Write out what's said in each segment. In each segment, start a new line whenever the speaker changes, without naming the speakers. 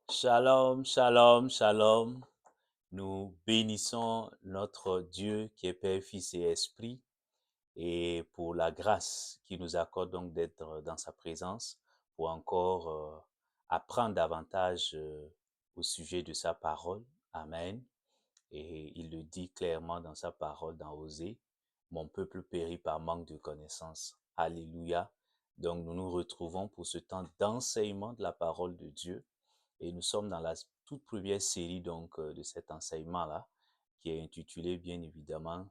Shalom, shalom, shalom. Nous bénissons notre Dieu qui est Père, Fils et Esprit et pour la grâce qu'il nous accorde donc d'être dans sa présence pour encore apprendre davantage au sujet de sa parole. Amen. Et il le dit clairement dans sa parole dans Osée, mon peuple périt par manque de connaissance. Alléluia. Donc nous nous retrouvons pour ce temps d'enseignement de la parole de Dieu. Et nous sommes dans la toute première série donc de cet enseignement-là, qui est intitulé bien évidemment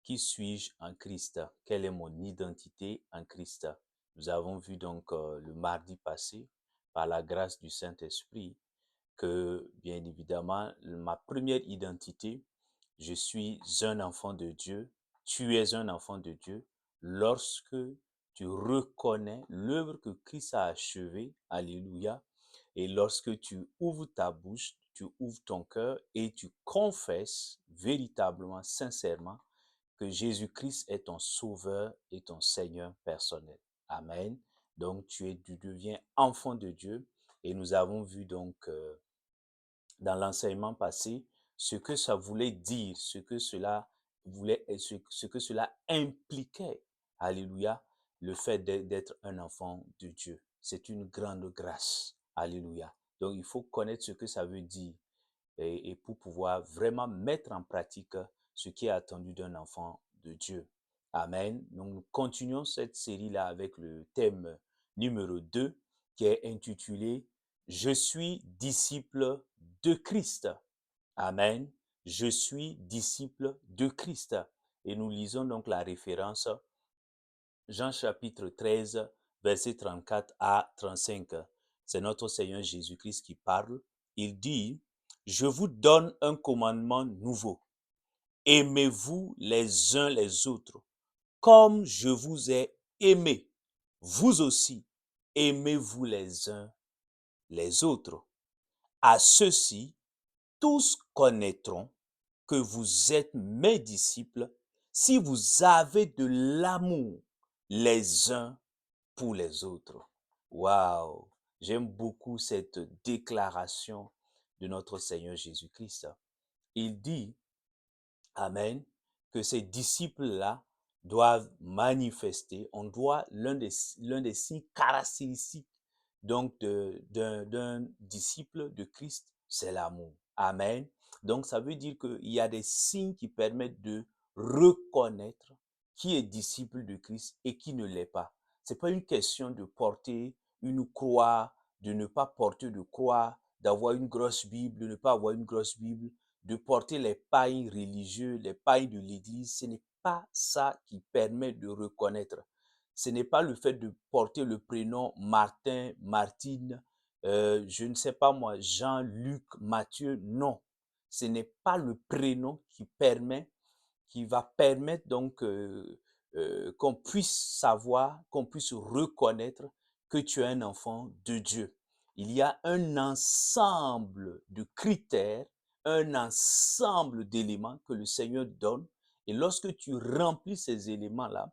Qui suis-je en Christ? Quelle est mon identité en Christ? Nous avons vu donc le mardi passé, par la grâce du Saint-Esprit, que bien évidemment, ma première identité, je suis un enfant de Dieu, tu es un enfant de Dieu, lorsque tu reconnais l'œuvre que Christ a achevée, alléluia, et lorsque tu ouvres ta bouche, tu ouvres ton cœur et tu confesses véritablement, sincèrement, que Jésus-Christ est ton sauveur et ton Seigneur personnel. Amen. Donc tu deviens enfant de Dieu et nous avons vu donc dans l'enseignement passé ce que ça voulait dire, ce que cela voulait, ce que cela impliquait. Alléluia, le fait d'être un enfant de Dieu. C'est une grande grâce. Alléluia. Donc il faut connaître ce que ça veut dire et pour pouvoir vraiment mettre en pratique ce qui est attendu d'un enfant de Dieu. Amen. Donc nous continuons cette série-là avec le thème numéro 2 qui est intitulé Je suis disciple de Christ. Amen. Je suis disciple de Christ. Et nous lisons donc la référence Jean chapitre 13, verset 34 à 35. C'est notre Seigneur Jésus-Christ qui parle. Il dit, je vous donne un commandement nouveau. Aimez-vous les uns les autres, comme je vous ai aimé. Vous aussi, aimez-vous les uns les autres. À ceux-ci, tous connaîtront que vous êtes mes disciples si vous avez de l'amour les uns pour les autres. Waouh! J'aime beaucoup cette déclaration de notre Seigneur Jésus-Christ. Il dit, Amen, que ces disciples-là doivent manifester, on doit, l'un des signes caractéristiques donc d'un disciple de Christ, c'est l'amour. Amen. Donc ça veut dire qu'il y a des signes qui permettent de reconnaître qui est disciple de Christ et qui ne l'est pas. C'est pas une question de porter une croix, de ne pas porter de croix, d'avoir une grosse Bible, de ne pas avoir une grosse Bible, de porter les pailles religieux, les pailles de l'Église. Ce n'est pas ça qui permet de reconnaître. Ce n'est pas le fait de porter le prénom Martin, Martine, je ne sais pas moi, Jean, Luc, Matthieu. Non, ce n'est pas le prénom qui va permettre donc qu'on puisse savoir, qu'on puisse reconnaître que tu es un enfant de Dieu. Il y a un ensemble de critères, un ensemble d'éléments que le Seigneur donne. Et lorsque tu remplis ces éléments-là,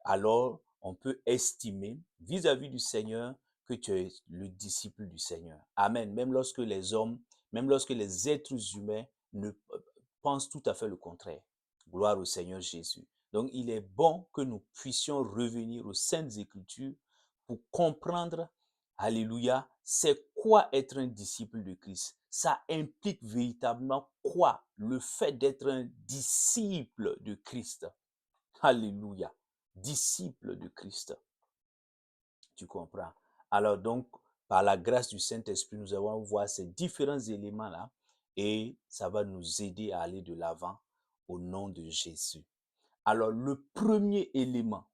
alors on peut estimer vis-à-vis du Seigneur que tu es le disciple du Seigneur. Amen. Même lorsque les hommes, même lorsque les êtres humains ne pensent tout à fait le contraire. Gloire au Seigneur Jésus. Donc, il est bon que nous puissions revenir aux Saintes Écritures pour comprendre, alléluia, c'est quoi être un disciple de Christ. Ça implique véritablement quoi? Le fait d'être un disciple de Christ. Alléluia. Disciple de Christ. Tu comprends? Alors donc, par la grâce du Saint-Esprit, nous allons voir ces différents éléments-là et ça va nous aider à aller de l'avant au nom de Jésus. Alors, le premier élément,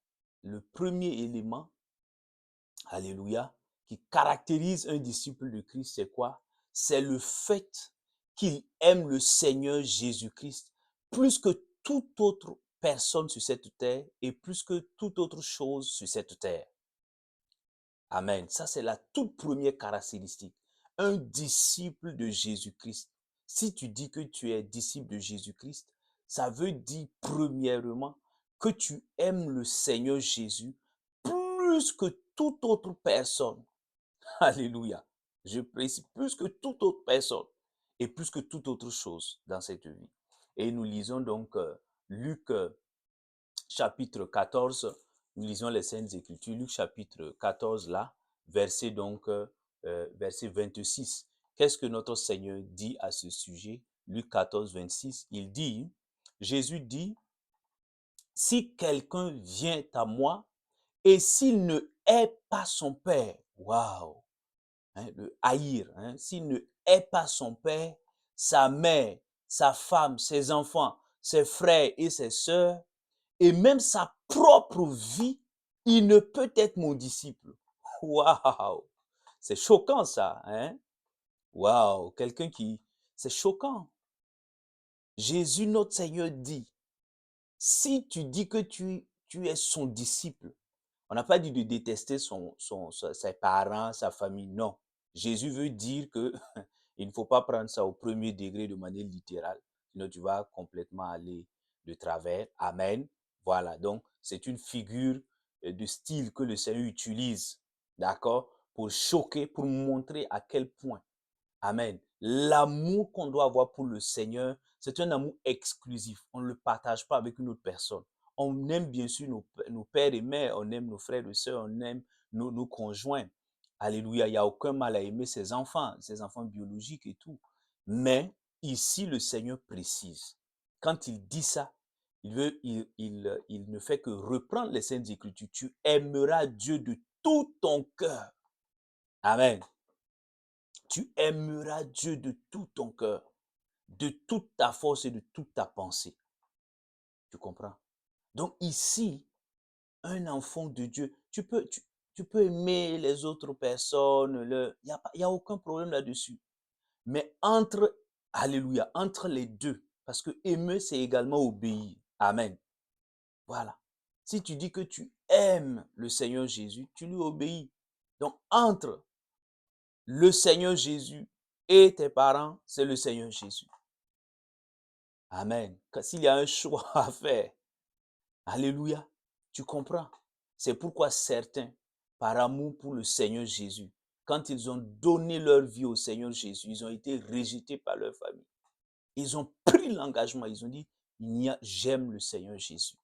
alléluia, qui caractérise un disciple de Christ, c'est quoi? C'est le fait qu'il aime le Seigneur Jésus-Christ plus que toute autre personne sur cette terre et plus que toute autre chose sur cette terre. Amen. Ça, c'est la toute première caractéristique. Un disciple de Jésus-Christ. Si tu dis que tu es disciple de Jésus-Christ, ça veut dire premièrement que tu aimes le Seigneur Jésus plus que toute autre personne. Alléluia. Je précise plus que toute autre personne et plus que toute autre chose dans cette vie. Et nous lisons donc Luc chapitre 14, nous lisons les Saintes Écritures, Luc chapitre 14 là, verset donc verset 26. Qu'est-ce que notre Seigneur dit à ce sujet? Luc 14, 26, il dit, Jésus dit, si quelqu'un vient à moi et s'il ne hait pas son père, waouh, hein, le haïr, hein, s'il ne hait pas son père, sa mère, sa femme, ses enfants, ses frères et ses sœurs, et même sa propre vie, il ne peut être mon disciple. Waouh! C'est choquant ça, hein? Waouh! Quelqu'un qui... C'est choquant. Jésus, notre Seigneur, dit, si tu dis que tu es son disciple, on n'a pas dit de détester ses parents, sa famille, non. Jésus veut dire que il ne faut pas prendre ça au premier degré de manière littérale, sinon tu vas complètement aller de travers. Amen. Voilà, donc c'est une figure de style que le Seigneur utilise, d'accord, pour choquer, pour montrer à quel point, amen, l'amour qu'on doit avoir pour le Seigneur, c'est un amour exclusif. On ne le partage pas avec une autre personne. On aime bien sûr nos pères et mères, on aime nos frères et sœurs, on aime nos conjoints. Alléluia, il n'y a aucun mal à aimer ses enfants biologiques et tout. Mais ici, le Seigneur précise. Quand il dit ça, il ne fait que reprendre les Saintes Écritures. Tu aimeras Dieu de tout ton cœur. Amen. Tu aimeras Dieu de tout ton cœur, de toute ta force et de toute ta pensée. Tu comprends? Donc ici, un enfant de Dieu, tu peux aimer les autres personnes, il y a aucun problème là-dessus. Mais alléluia, entre les deux, parce que aimer, c'est également obéir. Amen. Voilà. Si tu dis que tu aimes le Seigneur Jésus, tu lui obéis. Donc, entre le Seigneur Jésus et tes parents, c'est le Seigneur Jésus. Amen. S'il y a un choix à faire, alléluia, tu comprends. C'est pourquoi certains, par amour pour le Seigneur Jésus, quand ils ont donné leur vie au Seigneur Jésus, ils ont été rejetés par leur famille. Ils ont pris l'engagement, ils ont dit, j'aime le Seigneur Jésus.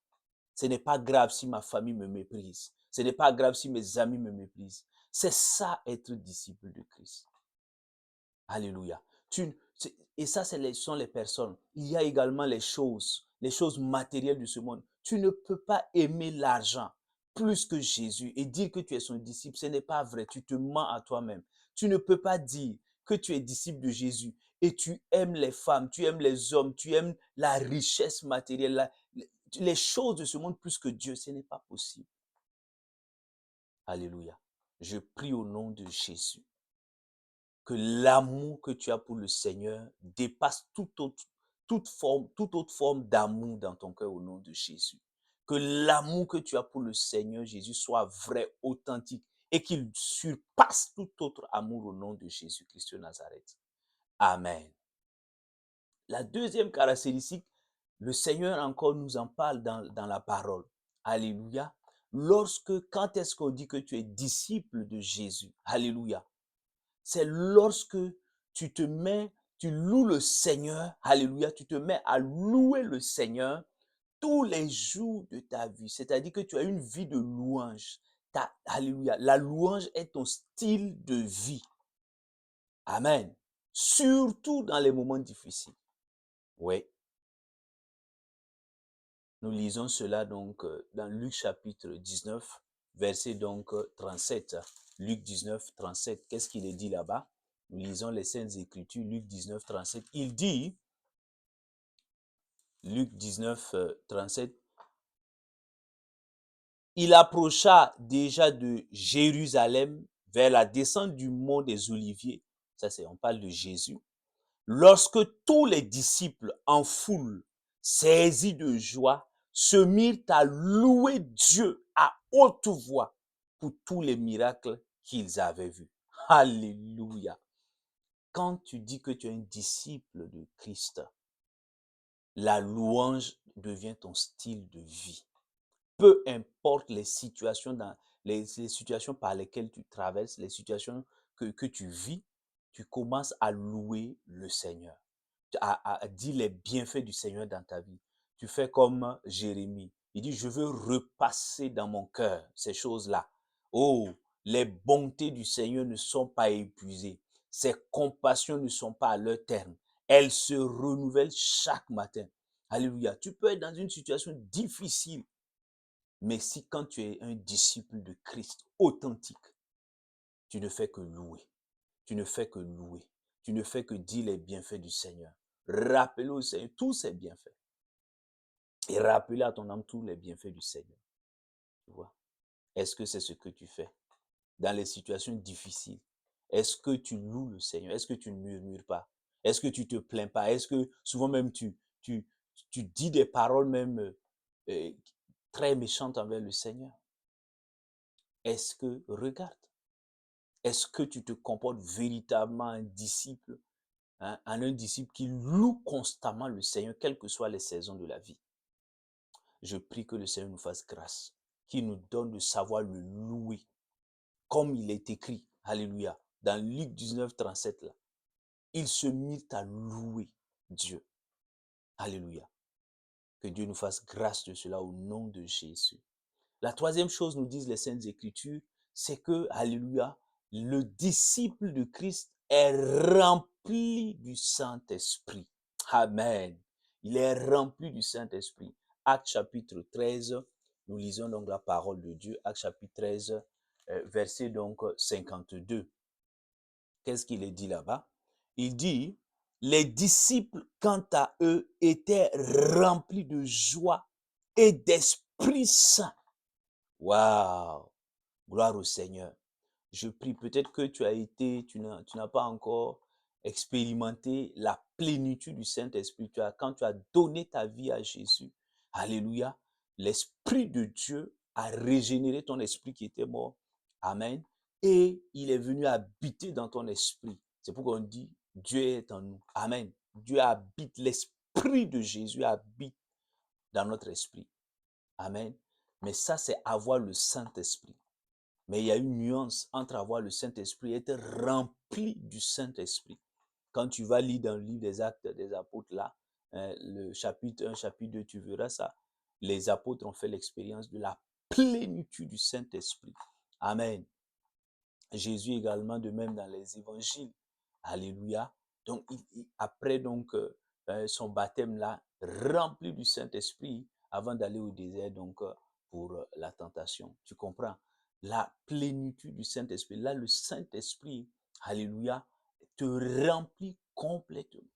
Ce n'est pas grave si ma famille me méprise. Ce n'est pas grave si mes amis me méprisent. C'est ça être disciple de Christ. Alléluia. Et ça, sont les personnes. Il y a également les choses matérielles de ce monde. Tu ne peux pas aimer l'argent plus que Jésus et dire que tu es son disciple. Ce n'est pas vrai. Tu te mens à toi-même. Tu ne peux pas dire que tu es disciple de Jésus et tu aimes les femmes, tu aimes les hommes, tu aimes la richesse matérielle, les choses de ce monde plus que Dieu. Ce n'est pas possible. Alléluia. Je prie au nom de Jésus que l'amour que tu as pour le Seigneur dépasse toute autre forme d'amour dans ton cœur au nom de Jésus. Que l'amour que tu as pour le Seigneur Jésus soit vrai, authentique et qu'il surpasse tout autre amour au nom de Jésus-Christ de Nazareth. Amen. La deuxième caractéristique, le Seigneur encore nous en parle dans la parole. Alléluia. Quand est-ce qu'on dit que tu es disciple de Jésus? Alléluia. C'est lorsque tu loues le Seigneur, alléluia, tu te mets à louer le Seigneur tous les jours de ta vie. C'est-à-dire que tu as une vie de louange. Alléluia, la louange est ton style de vie. Amen. Surtout dans les moments difficiles. Oui. Nous lisons cela donc dans Luc chapitre 19, verset donc 37. Luc 19, 37. Qu'est-ce qu'il est dit là-bas? Nous lisons les Saintes Écritures, Luc 19, 37. Il dit, Luc 19, 37, il approcha déjà de Jérusalem vers la descente du mont des Oliviers. On parle de Jésus. Lorsque tous les disciples en foule, saisis de joie, se mirent à louer Dieu à haute voix pour tous les miracles qu'ils avaient vus. Alléluia. Quand tu dis que tu es un disciple de Christ, la louange devient ton style de vie. Peu importe les situations, les situations par lesquelles tu traverses, les situations que tu vis, tu commences à louer le Seigneur, à dire les bienfaits du Seigneur dans ta vie. Tu fais comme Jérémie. Il dit, je veux repasser dans mon cœur ces choses-là. Oh, les bontés du Seigneur ne sont pas épuisées. Ses compassions ne sont pas à leur terme. Elles se renouvellent chaque matin. Alléluia. Tu peux être dans une situation difficile, mais si quand tu es un disciple de Christ authentique, tu ne fais que louer. Tu ne fais que louer. Tu ne fais que dire les bienfaits du Seigneur. Rappelez au Seigneur tous ses bienfaits. Et rappeler à ton âme tous les bienfaits du Seigneur. Tu vois? Est-ce que c'est ce que tu fais dans les situations difficiles? Est-ce que tu loues le Seigneur? Est-ce que tu ne murmures pas? Est-ce que tu te plains pas? Est-ce que souvent même tu dis des paroles même euh, très méchantes envers le Seigneur? Est-ce que, regarde, est-ce que tu te comportes véritablement un disciple, hein, en un disciple qui loue constamment le Seigneur, quelles que soient les saisons de la vie? Je prie que le Seigneur nous fasse grâce, qu'il nous donne de savoir le louer, comme il est écrit, alléluia, dans Luc 19, 37, là. Ils se mirent à louer Dieu. Alléluia. Que Dieu nous fasse grâce de cela au nom de Jésus. La troisième chose, nous disent les Saintes Écritures, c'est que, alléluia, le disciple de Christ est rempli du Saint-Esprit. Amen. Il est rempli du Saint-Esprit. Actes chapitre 13, nous lisons donc la parole de Dieu. Actes chapitre 13, verset donc 52. Qu'est-ce qu'il est dit là-bas? Il dit, les disciples, quant à eux, étaient remplis de joie et d'Esprit Saint. Waouh! Gloire au Seigneur. Je prie, peut-être que tu as été, tu n'as pas encore expérimenté la plénitude du Saint-Esprit. Quand tu as donné ta vie à Jésus, alléluia, l'Esprit de Dieu a régénéré ton esprit qui était mort. Amen. Et il est venu habiter dans ton esprit. C'est pourquoi on dit, Dieu est en nous. Amen. Dieu habite, l'Esprit de Jésus habite dans notre esprit. Amen. Mais ça, c'est avoir le Saint-Esprit. Mais il y a une nuance entre avoir le Saint-Esprit et être rempli du Saint-Esprit. Quand tu vas lire dans le livre des Actes des Apôtres, là, le chapitre 1, chapitre 2, tu verras ça. Les apôtres ont fait l'expérience de la plénitude du Saint-Esprit. Amen. Jésus également, de même dans les évangiles. Alléluia. Donc, après donc, son baptême là, rempli du Saint-Esprit, avant d'aller au désert donc, pour la tentation. Tu comprends? La plénitude du Saint-Esprit. Là, le Saint-Esprit, alléluia, te remplit complètement.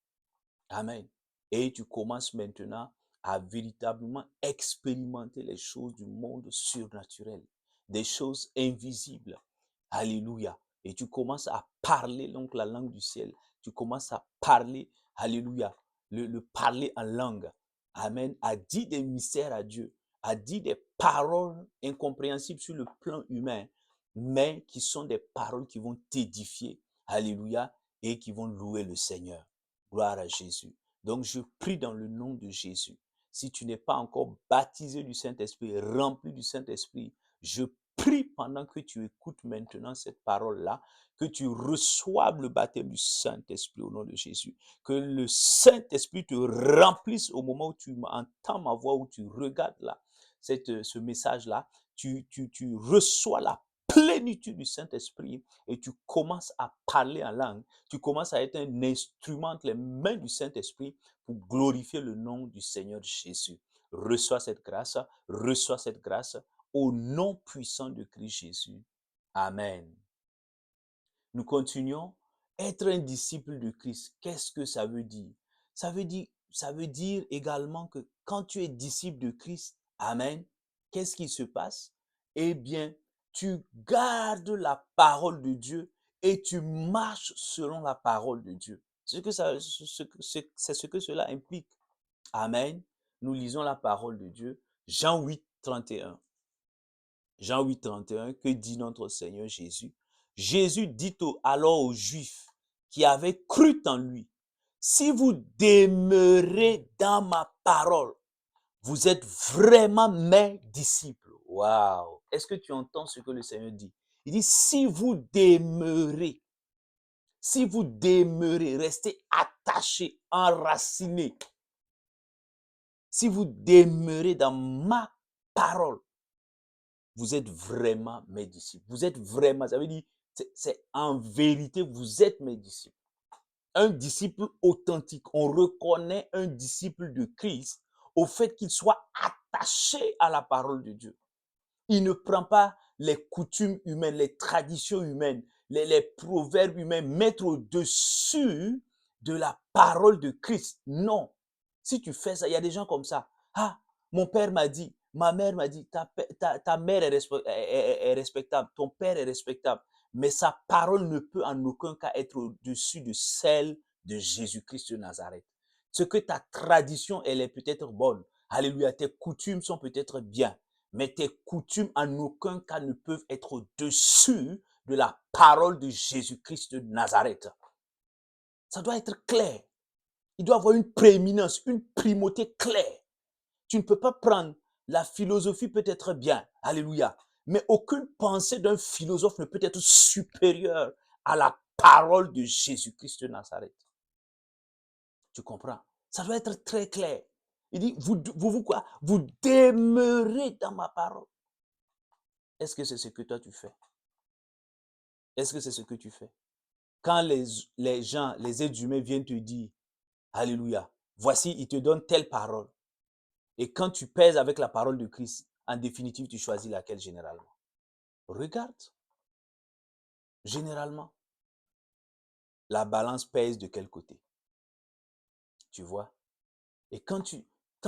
Amen. Et tu commences maintenant à véritablement expérimenter les choses du monde surnaturel, des choses invisibles. Alléluia. Et tu commences à parler donc la langue du ciel. Tu commences à parler, alléluia, le parler en langue. Amen. À dire des mystères à Dieu, à dire des paroles incompréhensibles sur le plan humain, mais qui sont des paroles qui vont t'édifier. Alléluia. Et qui vont louer le Seigneur. Gloire à Jésus. Donc je prie dans le nom de Jésus. Si tu n'es pas encore baptisé du Saint-Esprit, rempli du Saint-Esprit, je prie pendant que tu écoutes maintenant cette parole-là, que tu reçoives le baptême du Saint-Esprit au nom de Jésus. Que le Saint-Esprit te remplisse au moment où tu entends ma voix, où tu regardes là, ce message-là. Tu reçois la plénitude du Saint-Esprit et tu commences à parler en langue. Tu commences à être un instrument entre les mains du Saint-Esprit pour glorifier le nom du Seigneur Jésus. Reçois cette grâce au nom puissant de Christ Jésus. Amen. Nous continuons. Être un disciple de Christ, qu'est-ce que ça veut dire? Ça veut dire également que quand tu es disciple de Christ, amen, qu'est-ce qui se passe? Eh bien, tu gardes la parole de Dieu et tu marches selon la parole de Dieu. C'est ce que cela implique. Amen. Nous lisons la parole de Dieu. Jean 8, 31. Jean 8, 31, que dit notre Seigneur Jésus? Jésus dit alors aux Juifs qui avaient cru en lui, si vous demeurez dans ma parole, vous êtes vraiment mes disciples. Waouh! Est-ce que tu entends ce que le Seigneur dit? Il dit, si vous demeurez. Si vous demeurez, restez attachés, enracinés. Si vous demeurez dans ma parole, vous êtes vraiment mes disciples. Vous êtes vraiment, ça veut dire, c'est en vérité, vous êtes mes disciples. Un disciple authentique, on reconnaît un disciple de Christ au fait qu'il soit attaché à la parole de Dieu. Il ne prend pas les coutumes humaines, les traditions humaines, les proverbes humains, mettre au-dessus de la parole de Christ. Non. Si tu fais ça, il y a des gens comme ça. Ah, mon père m'a dit, ma mère m'a dit, ta mère est respectable, ton père est respectable. Mais sa parole ne peut en aucun cas être au-dessus de celle de Jésus-Christ de Nazareth. Ce que ta tradition, elle est peut-être bonne. Alléluia, tes coutumes sont peut-être bien. Mais tes coutumes en aucun cas ne peuvent être au-dessus de la parole de Jésus-Christ de Nazareth. Ça doit être clair. Il doit avoir une prééminence, une primauté claire. Tu ne peux pas prendre la philosophie peut être bien, alléluia, mais aucune pensée d'un philosophe ne peut être supérieure à la parole de Jésus-Christ de Nazareth. Tu comprends? Ça doit être très clair. Il dit, vous quoi? Vous demeurez dans ma parole. Est-ce que c'est ce que toi tu fais? Est-ce que c'est ce que tu fais? Quand les gens, les êtres humains viennent te dire, alléluia, voici, ils te donnent telle parole. Et quand tu pèses avec la parole de Christ, en définitive, tu choisis laquelle généralement? Regarde, généralement, la balance pèse de quel côté? Tu vois? Et tant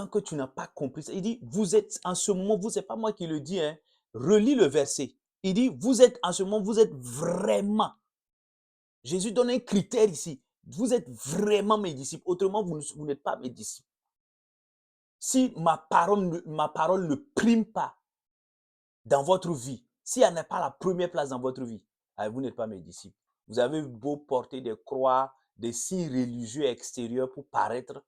que tu n'as pas compris ça, il dit, vous êtes en ce moment, vous, c'est pas moi qui le dis, hein, relis le verset. Il dit, vous êtes en ce moment, vous êtes vraiment. Jésus donne un critère ici. Vous êtes vraiment mes disciples. Autrement, vous n'êtes pas mes disciples. Si ma parole ne prime pas dans votre vie, si elle n'est pas la première place dans votre vie, vous n'êtes pas mes disciples. Vous avez beau porter des croix, des signes religieux extérieurs pour paraître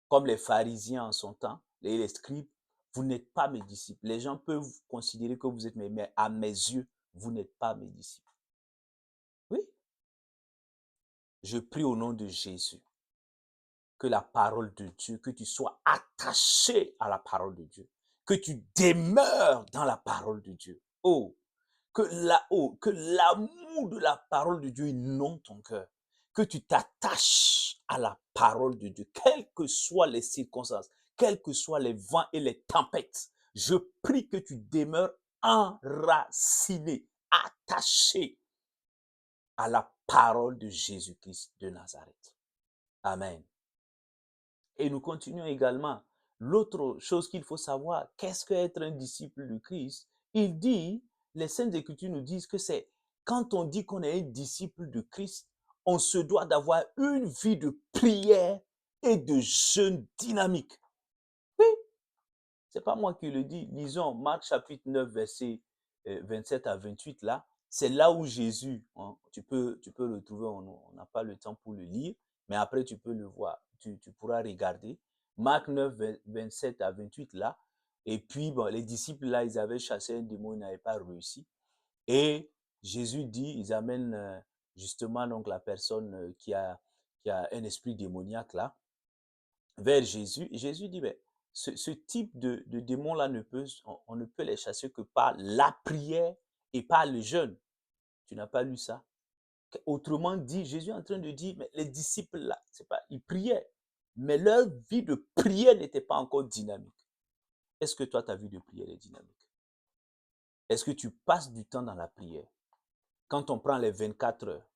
comme les pharisiens en son temps, les scribes, vous n'êtes pas mes disciples. Les gens peuvent considérer que vous êtes mes, mais à mes yeux, vous n'êtes pas mes disciples. Oui, je prie au nom de Jésus que la parole de Dieu, que tu sois attaché à la parole de Dieu, que tu demeures dans la parole de Dieu. Oh, que l'amour de la parole de Dieu inonde ton cœur, que tu t'attaches à la parole de Dieu, quelles que soient les circonstances, quels que soient les vents et les tempêtes. Je prie que tu demeures enraciné, attaché à la parole de Jésus-Christ de Nazareth. Amen. Et nous continuons également. L'autre chose qu'il faut savoir, qu'est-ce qu'être un disciple de Christ? Il dit, les Saintes Écritures nous disent que c'est quand on dit qu'on est un disciple de Christ, on se doit d'avoir une vie de prière et de jeûne dynamique. Oui, c'est pas moi qui le dis. Lisons Marc chapitre 9, verset 27 à 28 là. C'est là où Jésus, hein, tu peux le trouver, on n'a pas le temps pour le lire, mais après tu peux le voir, tu pourras regarder. Marc 9, 27 à 28 là. Et puis, bon, les disciples là, ils avaient chassé un démon, ils n'avaient pas réussi. Et Jésus dit, ils amènent justement donc la personne qui a un esprit démoniaque là, vers Jésus. Et Jésus dit, mais ce type de démons-là, on ne peut les chasser que par la prière et par le jeûne. Tu n'as pas lu ça? Autrement dit, Jésus est en train de dire, mais les disciples là, c'est pas, ils priaient, mais leur vie de prière n'était pas encore dynamique. Est-ce que toi, ta vie de prière est dynamique? Est-ce que tu passes du temps dans la prière? Quand on prend les 24 heures,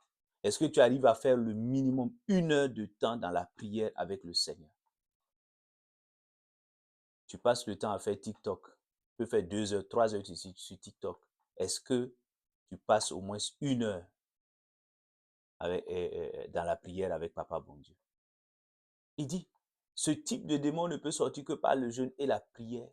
est-ce que tu arrives à faire le minimum 1 heure de temps dans la prière avec le Seigneur? Tu passes le temps à faire TikTok. Tu peux faire 2 heures, 3 heures sur TikTok. Est-ce que tu passes au moins 1 heure dans la prière avec Papa bon Dieu? Il dit, ce type de démon ne peut sortir que par le jeûne et la prière.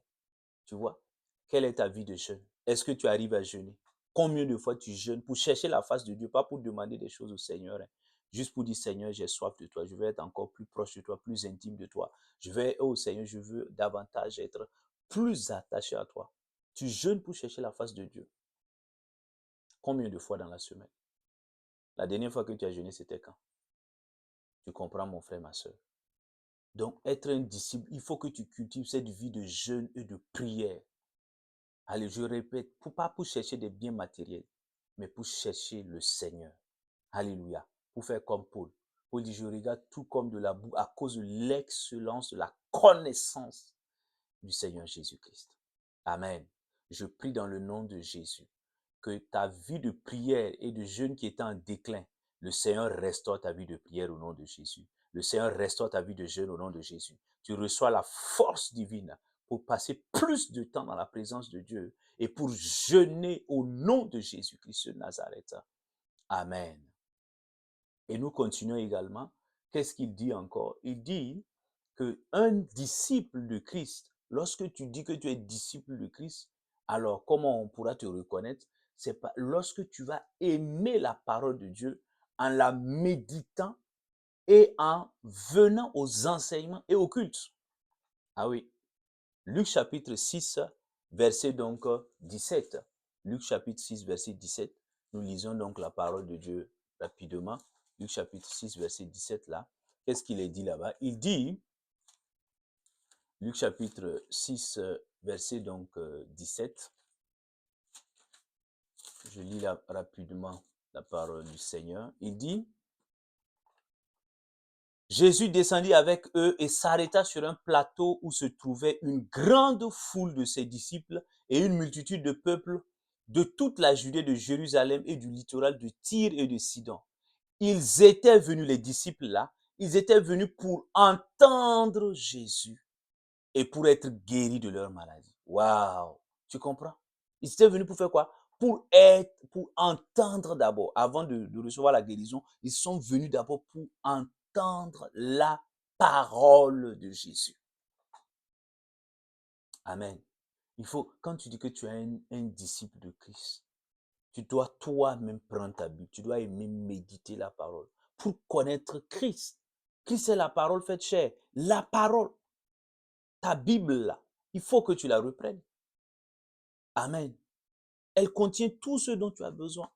Tu vois? Quelle est ta vie de jeûne? Est-ce que tu arrives à jeûner? Combien de fois tu jeûnes pour chercher la face de Dieu, pas pour demander des choses au Seigneur, hein. Juste pour dire, Seigneur, j'ai soif de toi, je veux être encore plus proche de toi, plus intime de toi. Oh Seigneur, je veux davantage être plus attaché à toi. Tu jeûnes pour chercher la face de Dieu. Combien de fois dans la semaine? La dernière fois que tu as jeûné, c'était quand? Tu comprends, mon frère, ma soeur? Donc, être un disciple, il faut que tu cultives cette vie de jeûne et de prière. Allez, je répète, pas pour chercher des biens matériels, mais pour chercher le Seigneur. Alléluia. Pour faire comme Paul. Paul dit, je regarde tout comme de la boue à cause de l'excellence de la connaissance du Seigneur Jésus-Christ. Amen. Je prie dans le nom de Jésus que ta vie de prière et de jeûne qui était en déclin, le Seigneur restaure ta vie de prière au nom de Jésus. Le Seigneur restaure ta vie de jeûne au nom de Jésus. Tu reçois la force divine pour passer plus de temps dans la présence de Dieu et pour jeûner au nom de Jésus-Christ de Nazareth. Amen. Et nous continuons également. Qu'est-ce qu'il dit encore? Il dit qu'un disciple de Christ, lorsque tu dis que tu es disciple de Christ, alors comment on pourra te reconnaître? C'est pas lorsque tu vas aimer la parole de Dieu en la méditant et en venant aux enseignements et aux cultes. Ah oui, Luc chapitre 6, verset donc 17. Luc chapitre 6, verset 17. Nous lisons donc la parole de Dieu rapidement. Luc chapitre 6, verset 17 là. Qu'est-ce qu'il est dit là-bas? Il dit, Luc chapitre 6, verset donc 17. Je lis là rapidement la parole du Seigneur. Il dit, Jésus descendit avec eux et s'arrêta sur un plateau où se trouvait une grande foule de ses disciples et une multitude de peuple de toute la Judée, de Jérusalem et du littoral de Tyr et de Sidon. Ils étaient venus, les disciples là, ils étaient venus pour entendre Jésus et pour être guéris de leur maladie. Waouh! Tu comprends? Ils étaient venus pour faire quoi? Pour entendre d'abord, avant de recevoir la guérison, ils sont venus d'abord pour entendre la parole de Jésus. Amen. Il faut, quand tu dis que tu es un disciple de Christ, tu dois toi-même prendre ta Bible, tu dois aimer méditer la parole pour connaître Christ. Christ est la parole faite chair. La parole, ta Bible là, il faut que tu la reprennes. Amen. Elle contient tout ce dont tu as besoin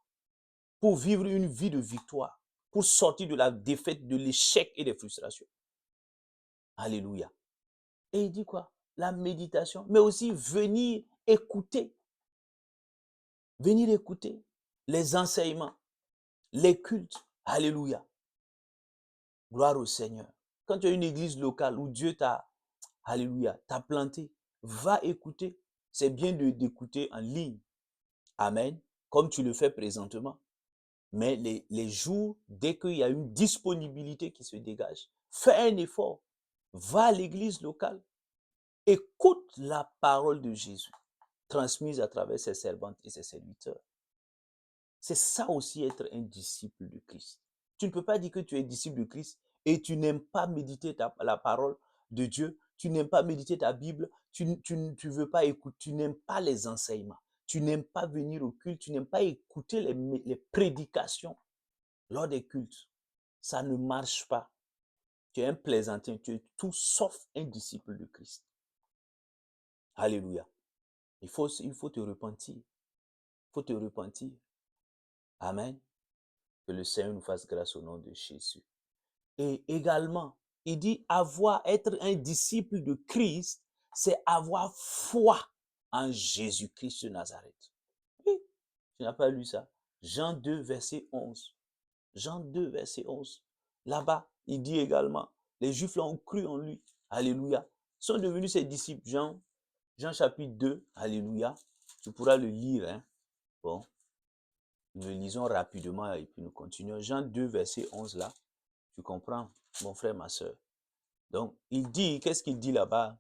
pour vivre une vie de victoire, pour sortir de la défaite, de l'échec et des frustrations. Alléluia. Et il dit quoi? La méditation, mais aussi venir écouter. Venir écouter les enseignements, les cultes. Alléluia. Gloire au Seigneur. Quand tu as une église locale où Dieu t'a, alléluia, t'a planté, va écouter. C'est bien d'écouter en ligne. Amen. Comme tu le fais présentement. Mais les jours, dès qu'il y a une disponibilité qui se dégage, fais un effort. Va à l'église locale. Écoute la parole de Jésus, transmise à travers ses servantes et ses serviteurs. C'est ça aussi être un disciple de Christ. Tu ne peux pas dire que tu es disciple de Christ et tu n'aimes pas méditer la parole de Dieu, tu n'aimes pas méditer ta Bible, tu veux pas écouter, tu n'aimes pas les enseignements, tu n'aimes pas venir au culte, tu n'aimes pas écouter les prédications lors des cultes. Ça ne marche pas. Tu es un plaisantin, tu es tout sauf un disciple de Christ. Alléluia. Il faut te repentir. Il faut te repentir. Amen. Que le Seigneur nous fasse grâce au nom de Jésus. Et également, il dit être un disciple de Christ, c'est avoir foi en Jésus-Christ de Nazareth. Oui, tu n'as pas lu ça? Jean 2, verset 11. Jean 2, verset 11. Là-bas, il dit également, les Juifs l'ont cru en lui. Alléluia. Sont devenus ses disciples. Jean chapitre 2. Alléluia. Tu pourras le lire. Hein? Bon, nous le lisons rapidement et puis nous continuons. Jean 2, verset 11 là. Tu comprends, mon frère, ma soeur. Donc, il dit, qu'est-ce qu'il dit là-bas?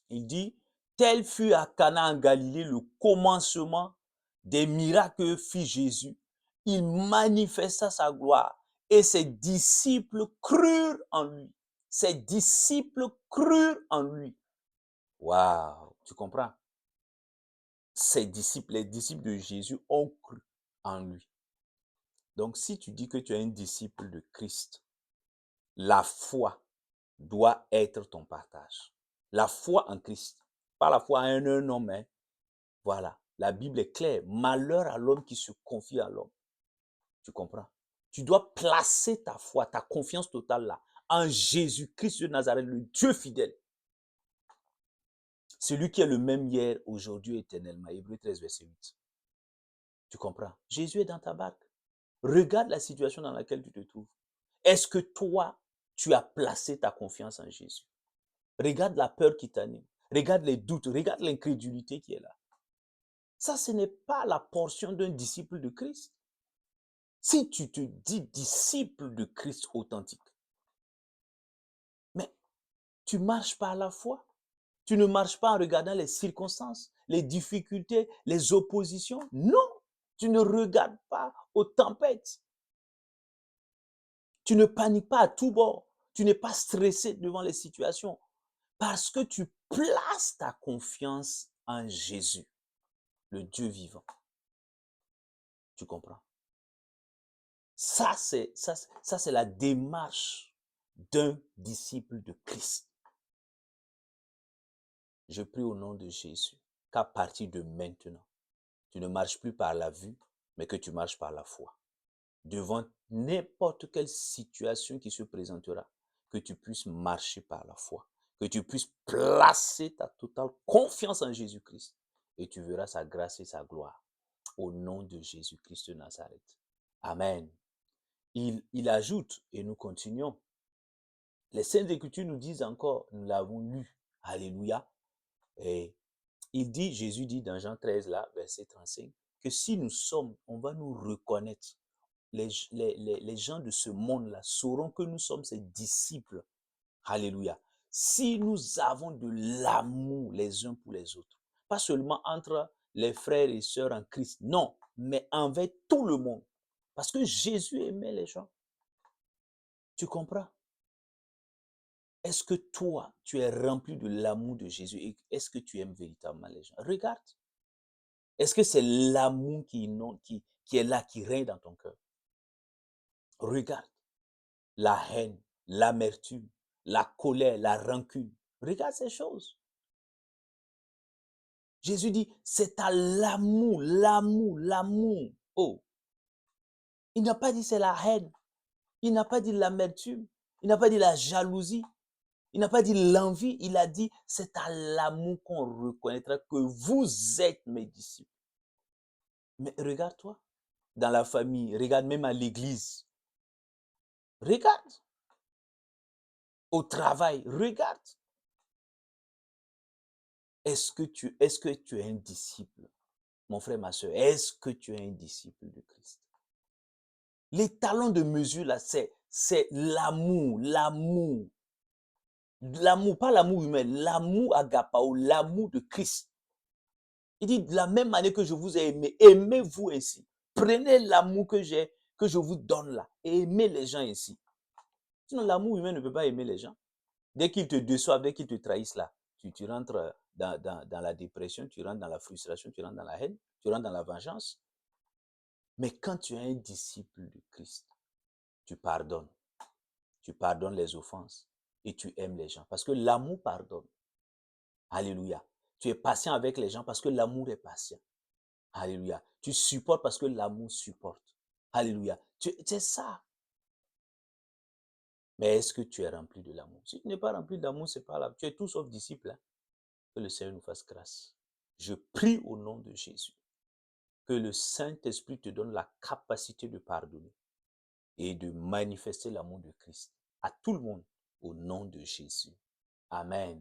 Il dit, tel fut à Cana en Galilée le commencement des miracles que fit Jésus. Il manifesta sa gloire et ses disciples crurent en lui. Ses disciples crurent en lui. Waouh, tu comprends? Ses disciples, les disciples de Jésus ont cru en lui. Donc, si tu dis que tu es un disciple de Christ, la foi doit être ton partage. La foi en Christ, pas la foi en un homme. Hein. Voilà, la Bible est claire. Malheur à l'homme qui se confie à l'homme. Tu comprends? Tu dois placer ta foi, ta confiance totale là, en Jésus-Christ de Nazareth, le Dieu fidèle. Celui qui est le même hier, aujourd'hui, éternellement. Hébreux 13, verset 8. Tu comprends? Jésus est dans ta barque. Regarde la situation dans laquelle tu te trouves. Est-ce que toi, tu as placé ta confiance en Jésus? Regarde la peur qui t'anime. Regarde les doutes. Regarde l'incrédulité qui est là. Ça, ce n'est pas la portion d'un disciple de Christ. Si tu te dis disciple de Christ authentique, mais tu marches par la foi. Tu ne marches pas en regardant les circonstances, les difficultés, les oppositions. Non, tu ne regardes pas aux tempêtes. Tu ne paniques pas à tout bord. Tu n'es pas stressé devant les situations parce que tu places ta confiance en Jésus, le Dieu vivant. Tu comprends? Ça, c'est la démarche d'un disciple de Christ. Je prie au nom de Jésus qu'à partir de maintenant, tu ne marches plus par la vue, mais que tu marches par la foi. Devant n'importe quelle situation qui se présentera, que tu puisses marcher par la foi, que tu puisses placer ta totale confiance en Jésus-Christ et tu verras sa grâce et sa gloire au nom de Jésus-Christ de Nazareth. Amen. Il ajoute, et nous continuons, les Saintes Écritures nous disent encore, nous l'avons lu, alléluia, et Jésus dit dans Jean 13, là, verset 35, que si nous sommes, on va nous reconnaître. Les gens de ce monde-là sauront que nous sommes ses disciples. Alléluia. Si nous avons de l'amour les uns pour les autres, pas seulement entre les frères et sœurs en Christ, non, mais envers tout le monde. Parce que Jésus aimait les gens. Tu comprends? Est-ce que toi, tu es rempli de l'amour de Jésus et est-ce que tu aimes véritablement les gens? Regarde. Est-ce que c'est l'amour qui est là, qui règne dans ton cœur? Regarde. La haine, l'amertume, la colère, la rancune. Regarde ces choses. Jésus dit, c'est à l'amour, l'amour, l'amour. Oh, il n'a pas dit c'est la haine. Il n'a pas dit l'amertume. Il n'a pas dit la jalousie. Il n'a pas dit l'envie. Il a dit, c'est à l'amour qu'on reconnaîtra que vous êtes mes disciples. Mais regarde-toi, dans la famille, regarde même à l'église. Regarde. Au travail, regarde. Est-ce que tu es un disciple? Mon frère, ma soeur, est-ce que tu es un disciple de Christ? Les talons de mesure, là, c'est l'amour, l'amour. L'amour, pas l'amour humain, l'amour agapao, l'amour de Christ. Il dit, de la même manière que je vous ai aimé, aimez-vous ainsi. Prenez l'amour que je vous donne là, et aimez les gens ainsi. Sinon, l'amour humain ne peut pas aimer les gens. Dès qu'ils te déçoivent, dès qu'ils te trahissent là, tu rentres dans la dépression, tu rentres dans la frustration, tu rentres dans la haine, tu rentres dans la vengeance. Mais quand tu es un disciple de Christ, tu pardonnes les offenses et tu aimes les gens parce que l'amour pardonne. Alléluia. Tu es patient avec les gens parce que l'amour est patient. Alléluia. Tu supportes parce que l'amour supporte. Alléluia. C'est ça. Mais est-ce que tu es rempli de l'amour? Si tu n'es pas rempli d'amour, c'est pas là. Tu es tout sauf disciple. Hein? Que le Seigneur nous fasse grâce. Je prie au nom de Jésus que le Saint-Esprit te donne la capacité de pardonner et de manifester l'amour de Christ à tout le monde au nom de Jésus. Amen.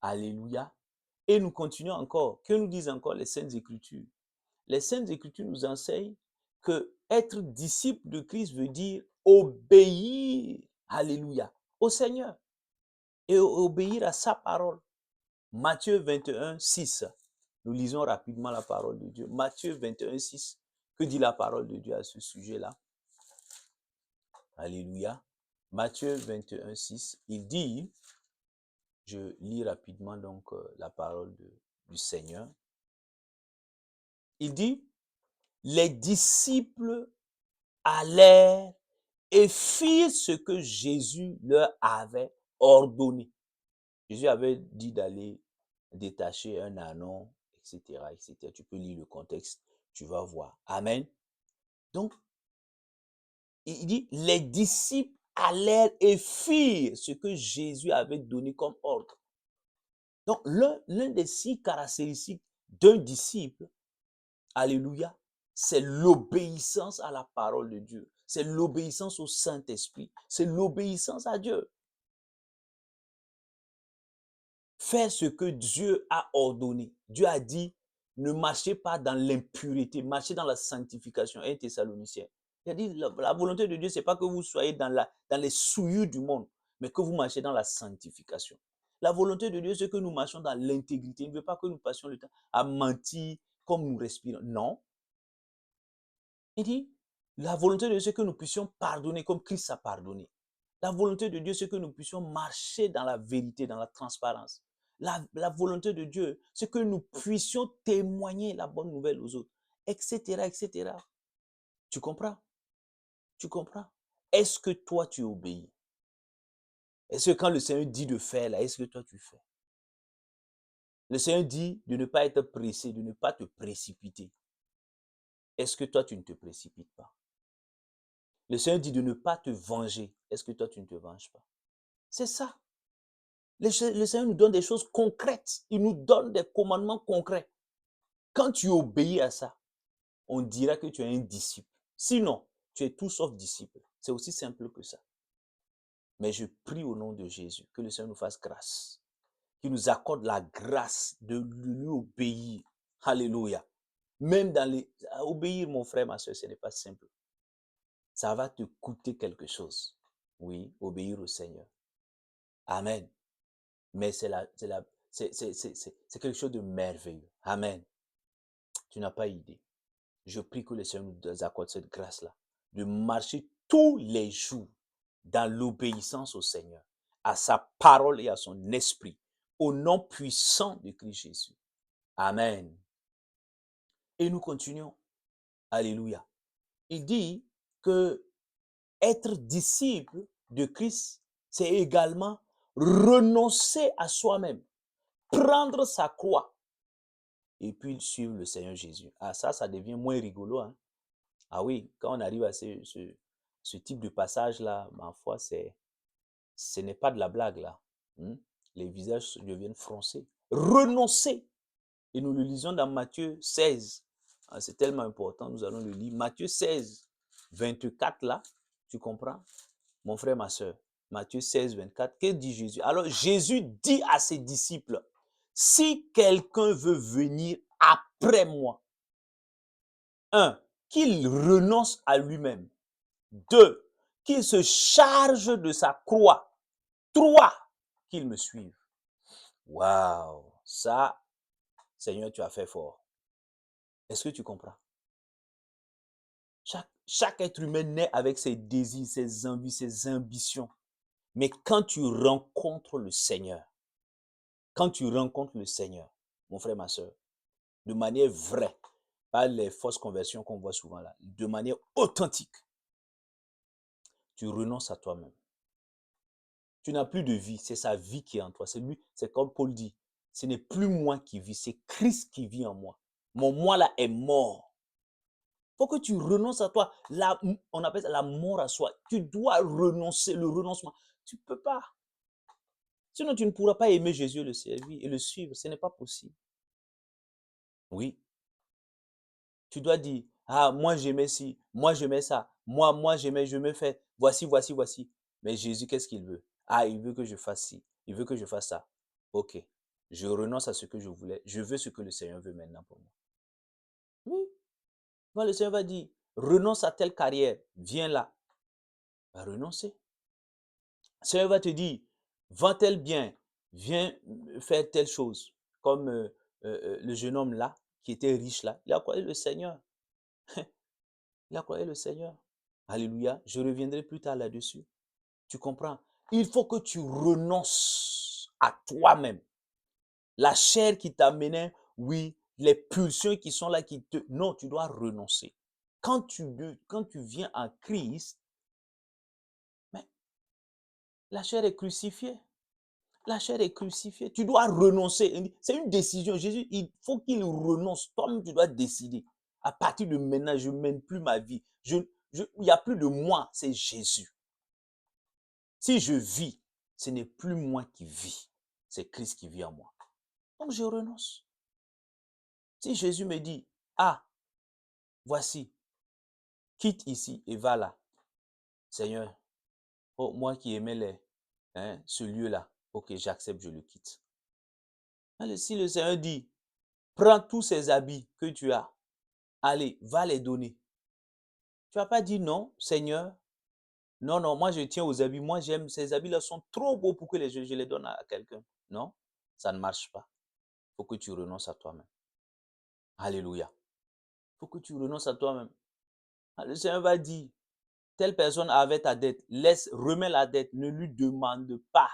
Alléluia. Et nous continuons encore. Que nous disent encore les Saintes Écritures? Les Saintes Écritures nous enseignent que être disciple de Christ veut dire obéir, alléluia, au Seigneur et obéir à sa parole. Matthieu 21, 6. Nous lisons rapidement la parole de Dieu. Matthieu 21, 6. Que dit la parole de Dieu à ce sujet-là? Alléluia. Matthieu 21, 6. Il dit, je lis rapidement donc la parole du Seigneur. Il dit, les disciples allèrent et firent ce que Jésus leur avait ordonné. Jésus avait dit d'aller détacher un ânon, etc., etc. Tu peux lire le contexte, tu vas voir. Amen. Donc, Il dit, les disciples allèrent et firent ce que Jésus avait donné comme ordre. Donc, l'un des 6 caractéristiques d'un disciple, alléluia, c'est l'obéissance à la parole de Dieu. C'est l'obéissance au Saint-Esprit. C'est l'obéissance à Dieu. Faire ce que Dieu a ordonné. Dieu a dit, ne marchez pas dans l'impureté, marchez dans la sanctification. 1 Thessaloniciens. Il a dit, la volonté de Dieu, ce n'est pas que vous soyez dans les souillures du monde, mais que vous marchez dans la sanctification. La volonté de Dieu, c'est que nous marchions dans l'intégrité. Il ne veut pas que nous passions le temps à mentir comme nous respirons. Non. Il dit, la volonté de Dieu, c'est que nous puissions pardonner comme Christ a pardonné. La volonté de Dieu, c'est que nous puissions marcher dans la vérité, dans la transparence. La volonté de Dieu, c'est que nous puissions témoigner la bonne nouvelle aux autres, etc., etc. Tu comprends? Tu comprends? Est-ce que toi, tu obéis? Est-ce que quand le Seigneur dit de faire, là, est-ce que toi, tu fais? Le Seigneur dit de ne pas être pressé, de ne pas te précipiter. Est-ce que toi, tu ne te précipites pas? Le Seigneur dit de ne pas te venger. Est-ce que toi, tu ne te venges pas? C'est ça. Le Seigneur nous donne des choses concrètes. Il nous donne des commandements concrets. Quand tu obéis à ça, on dira que tu es un disciple. Sinon, tu es tout sauf disciple. C'est aussi simple que ça. Mais je prie au nom de Jésus que le Seigneur nous fasse grâce. Qu'il nous accorde la grâce de lui obéir. Alléluia. Même dans les... Obéir, mon frère, ma soeur, ce n'est pas simple. Ça va te coûter quelque chose. Oui, obéir au Seigneur. Amen. Mais c'est quelque chose de merveilleux. Amen. Tu n'as pas idée. Je prie que le Seigneur nous accorde cette grâce-là, de marcher tous les jours dans l'obéissance au Seigneur, à sa parole et à son esprit, au nom puissant de Christ Jésus. Amen. Et nous continuons. Alléluia. Il dit que être disciple de Christ, c'est également renoncer à soi-même, prendre sa croix et puis suivre le Seigneur Jésus. Ah, ça devient moins rigolo. Hein? Ah oui, quand on arrive à ce type de passage-là, ma foi, ce n'est pas de la blague là. Les visages deviennent froncés. Renoncer. Et nous le lisons dans Matthieu 16. Ah, c'est tellement important, nous allons le lire. Matthieu 16, 24 là, tu comprends? Mon frère, ma soeur. Matthieu 16, 24, que dit Jésus? Alors Jésus dit à ses disciples, si quelqu'un veut venir après moi, 1, qu'il renonce à lui-même. 2, qu'il se charge de sa croix. 3, qu'il me suive. Waouh, ça, Seigneur, tu as fait fort. Est-ce que tu comprends? Chaque être humain naît avec ses désirs, ses envies, ses ambitions. Mais quand tu rencontres le Seigneur, mon frère, ma soeur, de manière vraie, pas les fausses conversions qu'on voit souvent là, de manière authentique, tu renonces à toi-même. Tu n'as plus de vie, c'est sa vie qui est en toi. C'est lui, c'est comme Paul dit, ce n'est plus moi qui vis, c'est Christ qui vit en moi. Mon moi là est mort. Il faut que tu renonces à toi. On appelle ça la mort à soi. Tu dois renoncer, le renoncement. Tu ne peux pas. Sinon, tu ne pourras pas aimer Jésus et le servir et le suivre. Ce n'est pas possible. Oui. Tu dois dire, ah, moi j'aimais ci, moi j'aimais ça, moi j'aimais, je me fais, voici, voici, voici. Mais Jésus, qu'est-ce qu'il veut? Ah, il veut que je fasse ci, il veut que je fasse ça. Ok, je renonce à ce que je voulais, je veux ce que le Seigneur veut maintenant pour moi. Oui, moi le Seigneur va dire, renonce à telle carrière, viens là. Va renoncer. Le Seigneur va te dire, vends tel bien, viens faire telle chose. Comme le jeune homme là, qui était riche là, il a croyé le Seigneur. Il a croyé le Seigneur. Alléluia. Je reviendrai plus tard là-dessus. Tu comprends? Il faut que tu renonces à toi-même. La chair qui t'amenait, oui, les pulsions qui sont là, qui te... Non, tu dois renoncer. Quand tu viens en Christ, mais la chair est crucifiée. La chair est crucifiée. Tu dois renoncer. C'est une décision. Jésus, il faut qu'il renonce. Toi-même, tu dois décider. À partir de maintenant, je ne mène plus ma vie. il n'y a plus de moi, c'est Jésus. Si je vis, ce n'est plus moi qui vis, c'est Christ qui vit en moi. Donc je renonce. Si Jésus me dit, ah, voici, quitte ici et va là. Seigneur, oh, moi qui aimais ce lieu-là, ok, j'accepte, je le quitte. Allez, si le Seigneur dit, prends tous ces habits que tu as, allez, va les donner. Tu vas pas dire non, Seigneur. Non, non, moi je tiens aux habits. Moi j'aime, ces habits-là sont trop beaux pour que je les donne à quelqu'un. Non, ça ne marche pas. Il faut que tu renonces à toi-même. Alléluia. Il faut que tu renonces à toi-même. Le Seigneur va dire, telle personne avait ta dette, remets la dette, ne lui demande pas.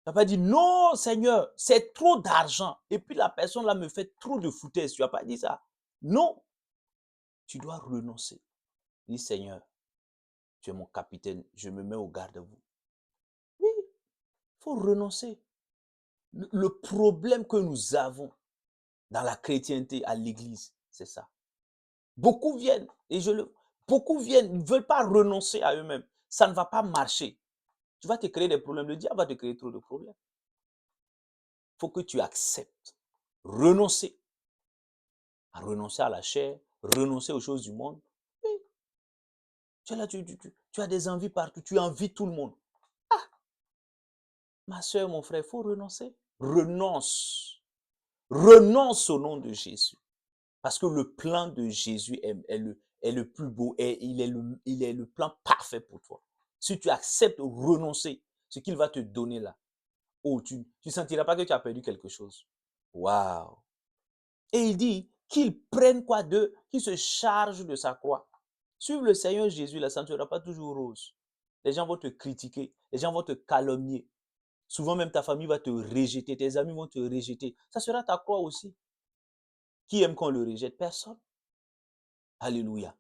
Tu vas pas dire, non Seigneur, c'est trop d'argent. Et puis la personne là me fait trop de foutaise. Tu vas pas dire ça. Non, tu dois renoncer. Dis Seigneur, tu es mon capitaine, je me mets au garde-vous. Oui, il faut renoncer. Le problème que nous avons dans la chrétienté à l'église, c'est ça. Beaucoup viennent, beaucoup viennent, ne veulent pas renoncer à eux-mêmes. Ça ne va pas marcher. Tu vas te créer des problèmes. Le diable va te créer trop de problèmes. Il faut que tu acceptes. Renoncer. Renoncer à la chair, renoncer aux choses du monde. Oui. Tu es là, tu as des envies partout, tu envies tout le monde. Ah, ma soeur, mon frère, il faut renoncer. Renonce. Renonce au nom de Jésus. Parce que le plan de Jésus est le plus beau et il est le plan parfait pour toi. Si tu acceptes de renoncer, ce qu'il va te donner là, oh, tu ne sentiras pas que tu as perdu quelque chose. Waouh! Et il dit qu'il prenne quoi d'eux, qu'il se charge de sa croix. Suivre le Seigneur Jésus, là, ça ne sera pas toujours rose. Les gens vont te critiquer, les gens vont te calomnier. Souvent même ta famille va te rejeter, tes amis vont te rejeter. Ça sera ta croix aussi. Qui aime qu'on le rejette? Personne. Alléluia.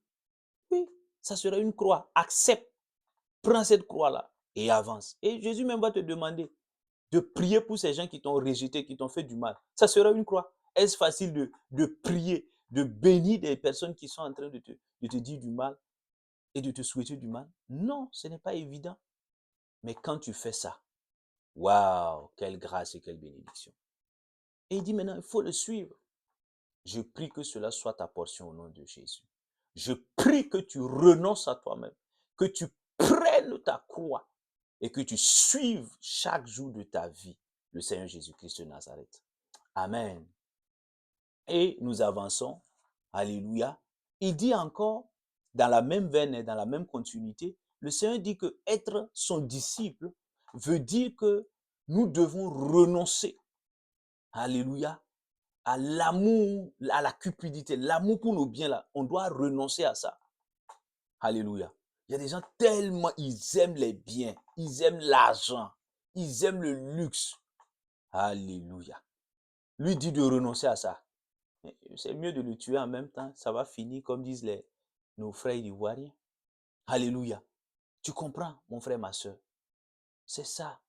Oui, ça sera une croix. Accepte, prends cette croix-là et avance. Et Jésus même va te demander de prier pour ces gens qui t'ont rejeté, qui t'ont fait du mal. Ça sera une croix. Est-ce facile de prier, de bénir des personnes qui sont en train de te dire du mal et de te souhaiter du mal? Non, ce n'est pas évident. Mais quand tu fais ça, waouh, quelle grâce et quelle bénédiction. Et il dit maintenant, il faut le suivre. Je prie que cela soit ta portion au nom de Jésus. Je prie que tu renonces à toi-même, que tu prennes ta croix et que tu suives chaque jour de ta vie le Seigneur Jésus-Christ de Nazareth. Amen. Et nous avançons. Alléluia. Il dit encore, dans la même veine et dans la même continuité, le Seigneur dit que être son disciple veut dire que nous devons renoncer. Alléluia. À l'amour, à la cupidité, l'amour pour nos biens là, on doit renoncer à ça. Alléluia. Il y a des gens tellement, ils aiment les biens, ils aiment l'argent, ils aiment le luxe. Alléluia. Lui dit de renoncer à ça. C'est mieux de le tuer en même temps, ça va finir comme disent nos frères ivoiriens. Alléluia. Tu comprends, mon frère, ma soeur? C'est ça.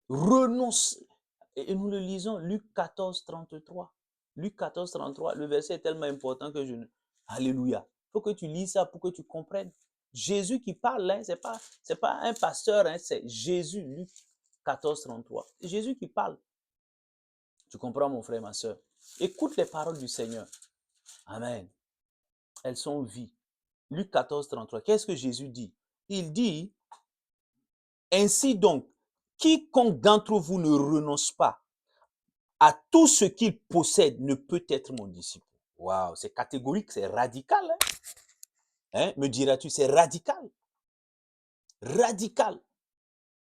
Renoncer. Et nous le lisons, Luc 14, 33. Luc 14, 33, le verset est tellement important que je ne... Alléluia. Il faut que tu lises ça pour que tu comprennes. Jésus qui parle, hein, c'est pas un pasteur, hein, c'est Jésus, Luc 14, 33. C'est Jésus qui parle. Tu comprends, mon frère, ma soeur? Écoute les paroles du Seigneur. Amen. Elles sont vie. Luc 14, 33. Qu'est-ce que Jésus dit? Il dit, ainsi donc, quiconque d'entre vous ne renonce pas à tout ce qu'il possède ne peut être mon disciple. Waouh, c'est catégorique, c'est radical. Hein? Me diras-tu, c'est radical. Radical.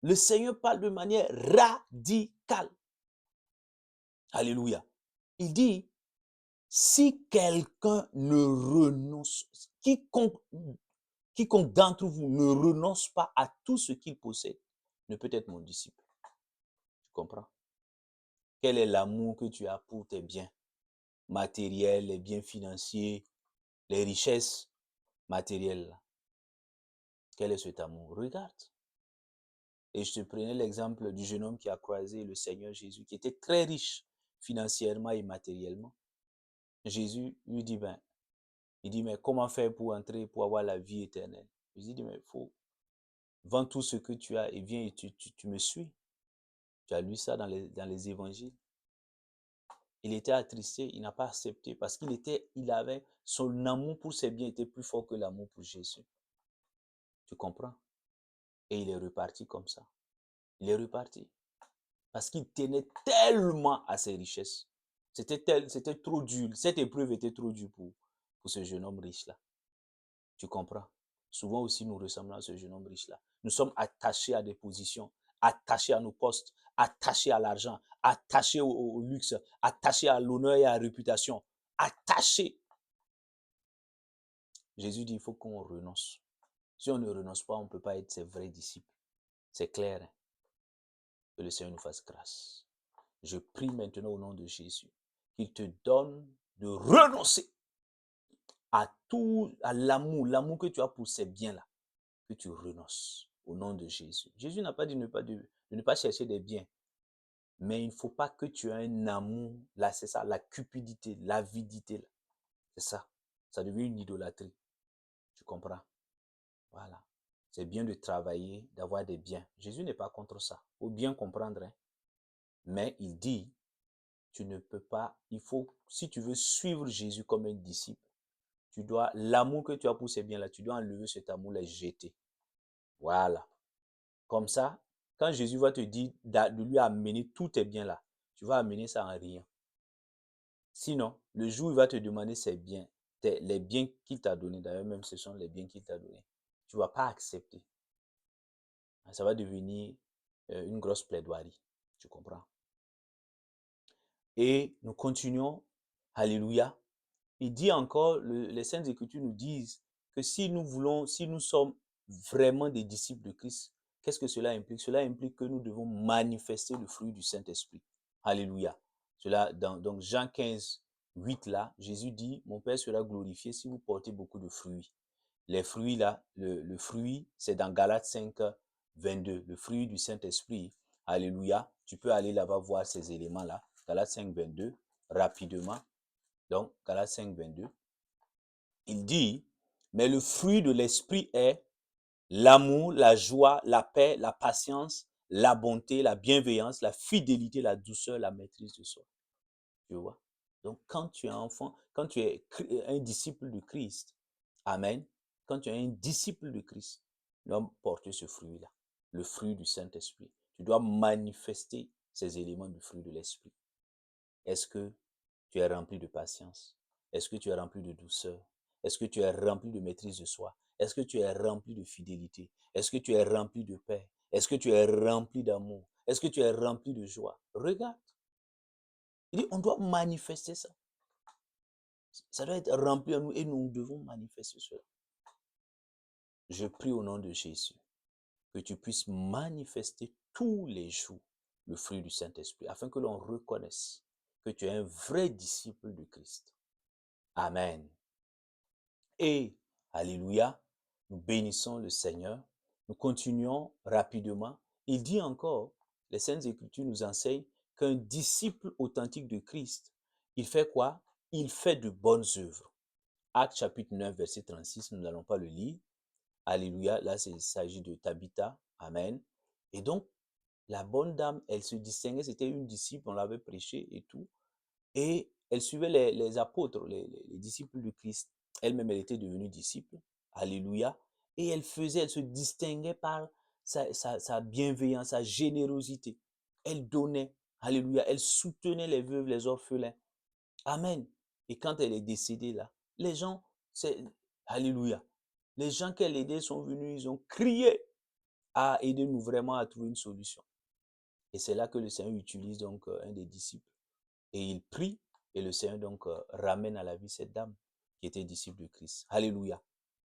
Le Seigneur parle de manière radicale. Alléluia. Il dit, si quelqu'un ne renonce, quiconque d'entre vous ne renonce pas à tout ce qu'il possède, ne peut être mon disciple. Tu comprends? Quel est l'amour que tu as pour tes biens matériels, les biens financiers, les richesses matérielles? Quel est cet amour? Regarde. Et je te prenais l'exemple du jeune homme qui a croisé le Seigneur Jésus, qui était très riche financièrement et matériellement. Jésus lui dit, ben, Il dit, mais comment faire pour entrer, pour avoir la vie éternelle? Jésus dit, mais il faut, vends tout ce que tu as et viens et tu me suis. Tu as lu ça dans les évangiles. Il était attristé, il n'a pas accepté parce il avait, son amour pour ses biens était plus fort que l'amour pour Jésus. Tu comprends? Et il est reparti comme ça. Il est reparti. Parce qu'il tenait tellement à ses richesses. C'était trop dur. Cette épreuve était trop dure pour ce jeune homme riche-là. Tu comprends? Souvent aussi, nous ressemblons à ce jeune homme riche-là. Nous sommes attachés à des positions, attachés à nos postes, attachés à l'argent, attachés au luxe, attachés à l'honneur et à la réputation. Attachés. Jésus dit, il faut qu'on renonce. Si on ne renonce pas, on ne peut pas être ses vrais disciples. C'est clair. Hein? Que le Seigneur nous fasse grâce. Je prie maintenant au nom de Jésus qu'il te donne de renoncer à tout, à l'amour que tu as pour ces biens-là, que tu renonces au nom de Jésus. Jésus n'a pas dit de ne pas chercher des biens, mais il ne faut pas que tu aies un amour, là c'est ça, la cupidité, l'avidité, c'est ça. Ça devient une idolâtrie. Tu comprends? Voilà. C'est bien de travailler, d'avoir des biens. Jésus n'est pas contre ça. Il faut bien comprendre. Hein? Mais il dit, tu ne peux pas, il faut, si tu veux suivre Jésus comme un disciple, tu dois, l'amour que tu as pour ces biens-là, tu dois enlever cet amour, les jeter. Voilà. Comme ça, quand Jésus va te dire de lui amener tous tes biens-là, tu vas amener ça en rien. Sinon, le jour où il va te demander ses biens, les biens qu'il t'a donnés, d'ailleurs même ce sont les biens qu'il t'a donnés, tu ne vas pas accepter. Ça va devenir une grosse plaidoirie. Tu comprends? Et nous continuons. Alléluia. Il dit encore, les Saintes Écritures nous disent que si nous sommes vraiment des disciples de Christ, qu'est-ce que cela implique? Cela implique que nous devons manifester le fruit du Saint-Esprit. Alléluia. Cela, donc Jean 15, 8 là, Jésus dit, mon Père sera glorifié si vous portez beaucoup de fruits. Les fruits là, le fruit, c'est dans Galates 5, 22, le fruit du Saint-Esprit. Alléluia. Tu peux aller là-bas voir ces éléments-là. Galates 5, 22, rapidement. Donc, Galates 5, 22. Il dit, mais le fruit de l'esprit est l'amour, la joie, la paix, la patience, la bonté, la bienveillance, la fidélité, la douceur, la maîtrise de soi. Tu vois? Donc, quand tu es enfant, quand tu es un disciple de Christ, amen, quand tu es un disciple de Christ, tu dois porter ce fruit-là, le fruit du Saint-Esprit. Tu dois manifester ces éléments du fruit de l'Esprit. Est-ce que tu es rempli de patience? Est-ce que tu es rempli de douceur? Est-ce que tu es rempli de maîtrise de soi? Est-ce que tu es rempli de fidélité? Est-ce que tu es rempli de paix? Est-ce que tu es rempli d'amour? Est-ce que tu es rempli de joie? Regarde. Il dit, on doit manifester ça. Ça doit être rempli en nous et nous devons manifester cela. Je prie au nom de Jésus que tu puisses manifester tous les jours le fruit du Saint-Esprit afin que l'on reconnaisse que tu es un vrai disciple de Christ. Amen. Et, alléluia, nous bénissons le Seigneur. Nous continuons rapidement. Il dit encore, les Saintes Écritures nous enseignent qu'un disciple authentique de Christ, il fait quoi? Il fait de bonnes œuvres. Actes chapitre 9, verset 36, nous n'allons pas le lire. Alléluia, là il s'agit de Tabitha. Amen. Et donc, la bonne dame, elle se distinguait, c'était une disciple, on l'avait prêché et tout. Et elle suivait les apôtres, les disciples du Christ. Elle-même, elle était devenue disciple. Alléluia. Et elle se distinguait par sa bienveillance, sa générosité. Elle donnait. Alléluia. Elle soutenait les veuves, les orphelins. Amen. Et quand elle est décédée là, les gens, alléluia. Les gens qu'elle aidait sont venus, ils ont crié à aider nous vraiment à trouver une solution. Et c'est là que le Seigneur utilise donc un des disciples. Et il prie, et le Seigneur donc ramène à la vie cette dame qui était disciple de Christ. Alléluia.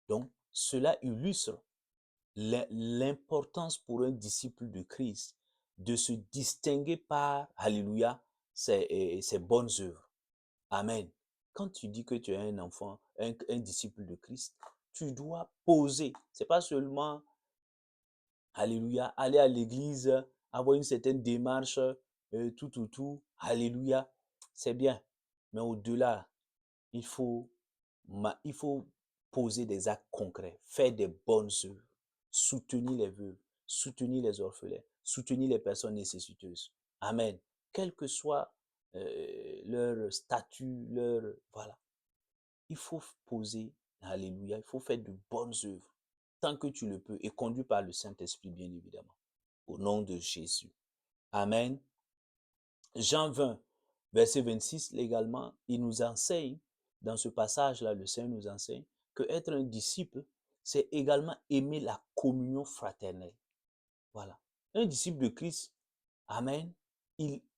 Donc, cela illustre l'importance pour un disciple de Christ de se distinguer par, alléluia, ses bonnes œuvres. Amen. Quand tu dis que tu es un enfant, un disciple de Christ, tu dois poser. C'est pas seulement, alléluia, aller à l'église, avoir une certaine démarche, tout. Alléluia, c'est bien. Mais au-delà, il faut il faut poser des actes concrets, faire des bonnes œuvres, soutenir les veuves, soutenir les orphelins, soutenir les personnes nécessiteuses. Amen. Quel que soit leur statut, voilà. Il faut poser, alléluia, il faut faire de bonnes œuvres, tant que tu le peux, et conduit par le Saint-Esprit, bien évidemment. Au nom de Jésus. Amen. Jean 20, verset 26, également, il nous enseigne, dans ce passage-là, le Seigneur nous enseigne, que être un disciple, c'est également aimer la communion fraternelle. Voilà. Un disciple de Christ, amen,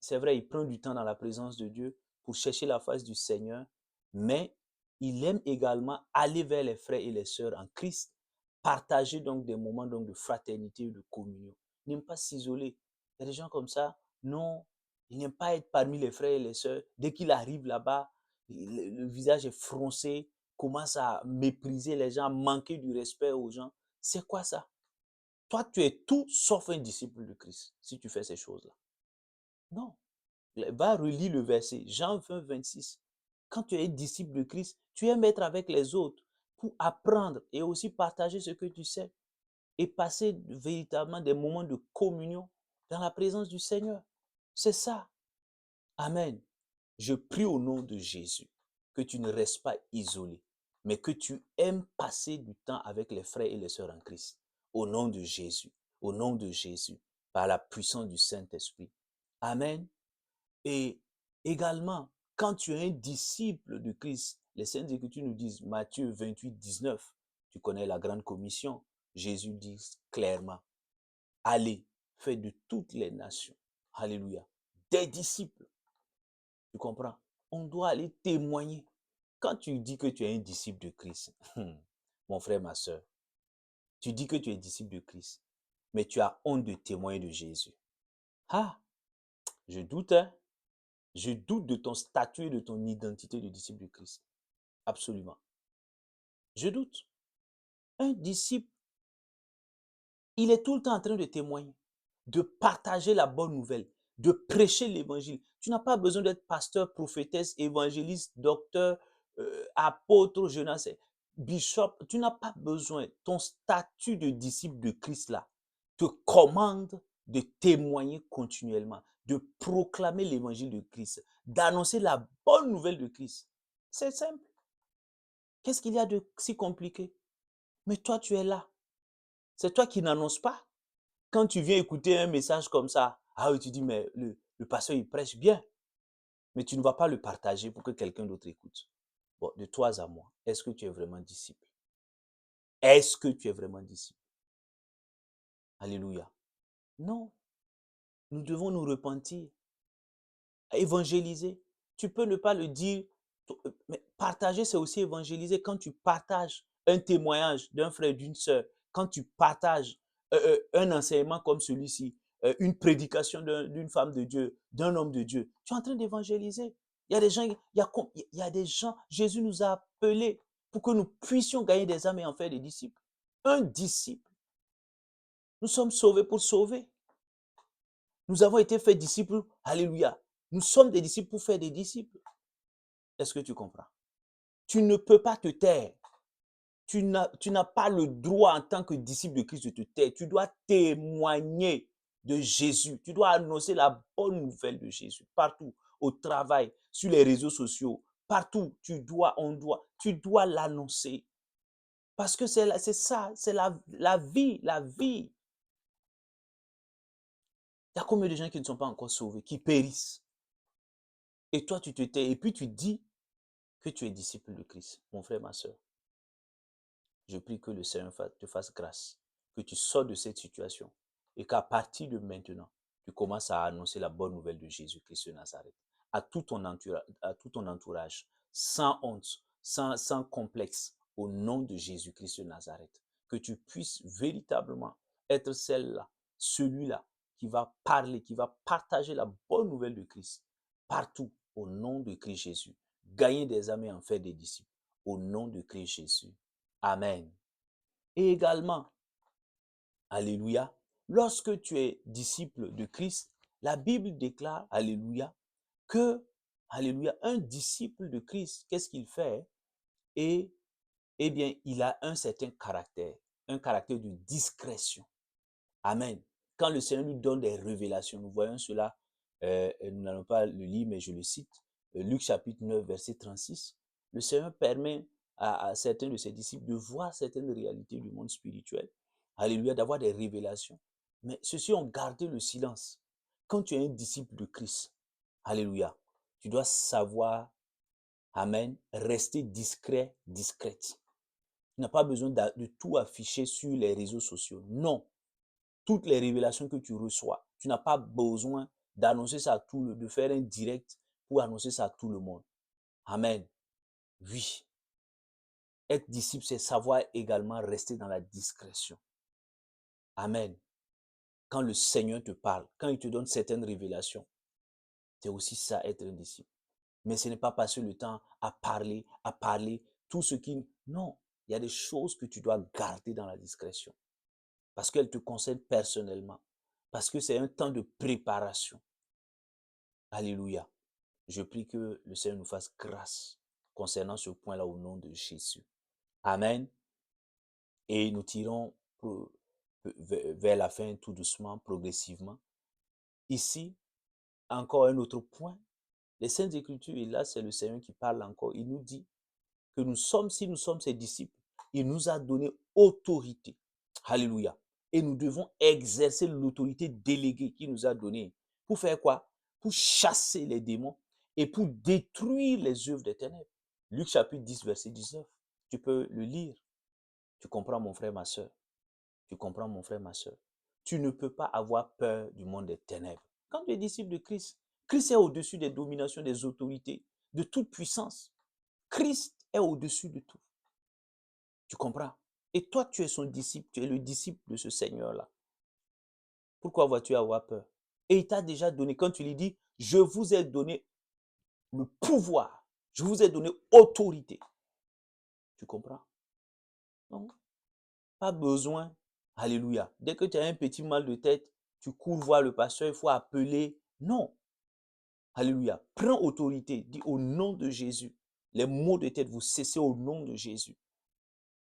c'est vrai, il prend du temps dans la présence de Dieu pour chercher la face du Seigneur, mais il aime également aller vers les frères et les sœurs en Christ, partager donc des moments donc de fraternité et de communion. Il n'aime pas s'isoler. Il y a des gens comme ça, non, il n'aime pas être parmi les frères et les sœurs. Dès qu'il arrive là-bas, le visage est froncé, commence à mépriser les gens, à manquer du respect aux gens. C'est quoi ça? Toi, tu es tout sauf un disciple de Christ si tu fais ces choses-là. Non. Va relire le verset, Jean 20, 26. Quand tu es disciple de Christ, tu aimes être avec les autres pour apprendre et aussi partager ce que tu sais et passer véritablement des moments de communion dans la présence du Seigneur. C'est ça. Amen. Je prie au nom de Jésus que tu ne restes pas isolé, mais que tu aimes passer du temps avec les frères et les sœurs en Christ. Au nom de Jésus, au nom de Jésus, par la puissance du Saint-Esprit. Amen. Et également, quand tu es un disciple de Christ, les Saintes Écritures nous disent, Matthieu 28, 19, tu connais la grande commission, Jésus dit clairement, allez, faites de toutes les nations, alléluia, des disciples. Tu comprends? On doit aller témoigner. Quand tu dis que tu es un disciple de Christ, mon frère, ma soeur, tu dis que tu es disciple de Christ, mais tu as honte de témoigner de Jésus. Ah, je doute, hein? Je doute de ton statut et de ton identité de disciple de Christ. Absolument. Je doute. Un disciple, il est tout le temps en train de témoigner, de partager la bonne nouvelle, de prêcher l'évangile. Tu n'as pas besoin d'être pasteur, prophétesse, évangéliste, docteur, apôtre, je n'en sais, bishop. Tu n'as pas besoin. Ton statut de disciple de Christ là te commande de témoigner continuellement, de proclamer l'évangile de Christ, d'annoncer la bonne nouvelle de Christ. C'est simple. Qu'est-ce qu'il y a de si compliqué? Mais toi, tu es là. C'est toi qui n'annonces pas. Quand tu viens écouter un message comme ça, ah oui, tu dis, mais le pasteur, il prêche bien. Mais tu ne vas pas le partager pour que quelqu'un d'autre écoute. Bon, de toi à moi, est-ce que tu es vraiment disciple? Est-ce que tu es vraiment disciple? Alléluia. Non. Nous devons nous repentir, évangéliser. Tu peux ne pas le dire, mais partager, c'est aussi évangéliser. Quand tu partages un témoignage d'un frère, d'une sœur, quand tu partages un enseignement comme celui-ci, une prédication d'une femme de Dieu, d'un homme de Dieu, tu es en train d'évangéliser. Il y a des gens, il y a des gens, Jésus nous a appelés pour que nous puissions gagner des âmes et en faire des disciples. Un disciple. Nous sommes sauvés pour sauver. Nous avons été faits disciples. Alléluia. Nous sommes des disciples pour faire des disciples. Est-ce que tu comprends? Tu ne peux pas te taire. Tu n'as pas le droit en tant que disciple de Christ de te taire. Tu dois témoigner de Jésus. Tu dois annoncer la bonne nouvelle de Jésus partout, au travail, sur les réseaux sociaux, partout. Tu dois l'annoncer. Parce que c'est ça, c'est la vie, la vie. Il y a combien de gens qui ne sont pas encore sauvés, qui périssent? Et toi, tu te tais et puis tu dis que tu es disciple de Christ, mon frère, ma soeur. Je prie que le Seigneur te fasse grâce, que tu sors de cette situation et qu'à partir de maintenant, tu commences à annoncer la bonne nouvelle de Jésus-Christ de Nazareth à tout ton entourage, sans honte, sans complexe, au nom de Jésus-Christ de Nazareth. Que tu puisses véritablement être celle-là, celui-là qui va parler, qui va partager la bonne nouvelle de Christ partout au nom de Christ Jésus. Gagner des âmes et en faire des disciples au nom de Christ Jésus. Amen. Et également, alléluia, lorsque tu es disciple de Christ, la Bible déclare, alléluia, que, alléluia, un disciple de Christ, qu'est-ce qu'il fait? et eh bien, il a un certain un caractère de discrétion. Amen. Quand le Seigneur nous donne des révélations, nous voyons cela, nous n'allons pas le lire, mais je le cite, Luc chapitre 9, verset 36. Le Seigneur permet à certains de ses disciples de voir certaines réalités du monde spirituel. Alléluia, d'avoir des révélations. Mais ceux-ci ont gardé le silence. Quand tu es un disciple de Christ, alléluia, tu dois savoir, amen, rester discret, discrète. Tu n'as pas besoin de tout afficher sur les réseaux sociaux. Non. Toutes les révélations que tu reçois, tu n'as pas besoin d'annoncer ça à de faire un direct pour annoncer ça à tout le monde. Amen. Oui. Être disciple, c'est savoir également rester dans la discrétion. Amen. Quand le Seigneur te parle, quand il te donne certaines révélations, c'est aussi ça, être un disciple. Mais ce n'est pas passer le temps à parler, tout ce qui... Non, il y a des choses que tu dois garder dans la discrétion. Parce qu'elles te concernent personnellement. Parce que c'est un temps de préparation. Alléluia. Je prie que le Seigneur nous fasse grâce concernant ce point-là au nom de Jésus. Amen. Et nous tirons vers la fin tout doucement, progressivement. Ici, encore un autre point. Les Saintes Écritures, et là c'est le Seigneur qui parle encore, il nous dit que si nous sommes ses disciples, il nous a donné autorité. Alléluia. Et nous devons exercer l'autorité déléguée qu'il nous a donnée. Pour faire quoi? Pour chasser les démons et pour détruire les œuvres des ténèbres. Luc chapitre 10, verset 19. Tu peux le lire. Tu comprends, mon frère, ma soeur. Tu comprends, mon frère, ma soeur. Tu ne peux pas avoir peur du monde des ténèbres. Quand tu es disciple de Christ, Christ est au-dessus des dominations, des autorités, de toute puissance. Christ est au-dessus de tout. Tu comprends? Et toi, tu es son disciple, tu es le disciple de ce Seigneur-là. Pourquoi vas-tu avoir peur? Et il t'a déjà donné, quand tu lui dis, je vous ai donné le pouvoir, je vous ai donné autorité. Tu comprends? Non, pas besoin. Alléluia. Dès que tu as un petit mal de tête, tu cours voir le pasteur, il faut appeler. Non. Alléluia. Prends autorité. Dis au nom de Jésus. Les maux de tête, vous cessez au nom de Jésus.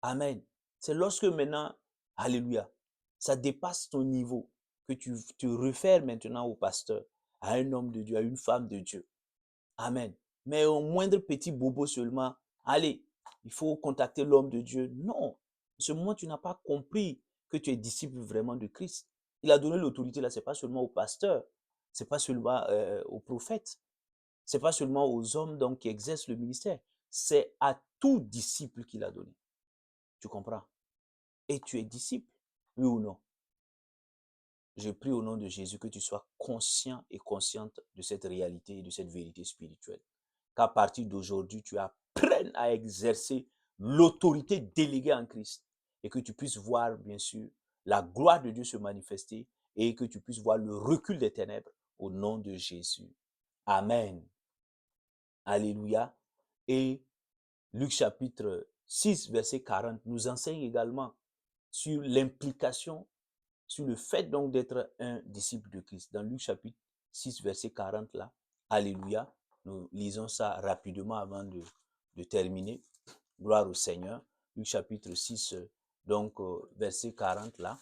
Amen. C'est lorsque maintenant, alléluia, ça dépasse ton niveau, que tu te réfères maintenant au pasteur, à un homme de Dieu, à une femme de Dieu. Amen. Mais au moindre petit bobo seulement, allez, il faut contacter l'homme de Dieu. Non. En ce moment, tu n'as pas compris que tu es disciple vraiment de Christ. Il a donné l'autorité là, c'est pas seulement au pasteur, c'est pas seulement aux prophètes, c'est pas seulement aux hommes donc, qui exercent le ministère, c'est à tout disciple qu'il a donné. Tu comprends? Et tu es disciple, oui ou non? Je prie au nom de Jésus que tu sois conscient et consciente de cette réalité et de cette vérité spirituelle. Qu'à partir d'aujourd'hui, tu apprennes à exercer l'autorité déléguée en Christ et que tu puisses voir, bien sûr, la gloire de Dieu se manifester et que tu puisses voir le recul des ténèbres au nom de Jésus. Amen. Alléluia. Et Luc chapitre 6, verset 40 nous enseigne également sur l'implication, sur le fait donc d'être un disciple de Christ. Dans Luc chapitre 6, verset 40 là, alléluia, nous lisons ça rapidement avant de terminer. Gloire au Seigneur. Luc chapitre 6, donc verset 40 là,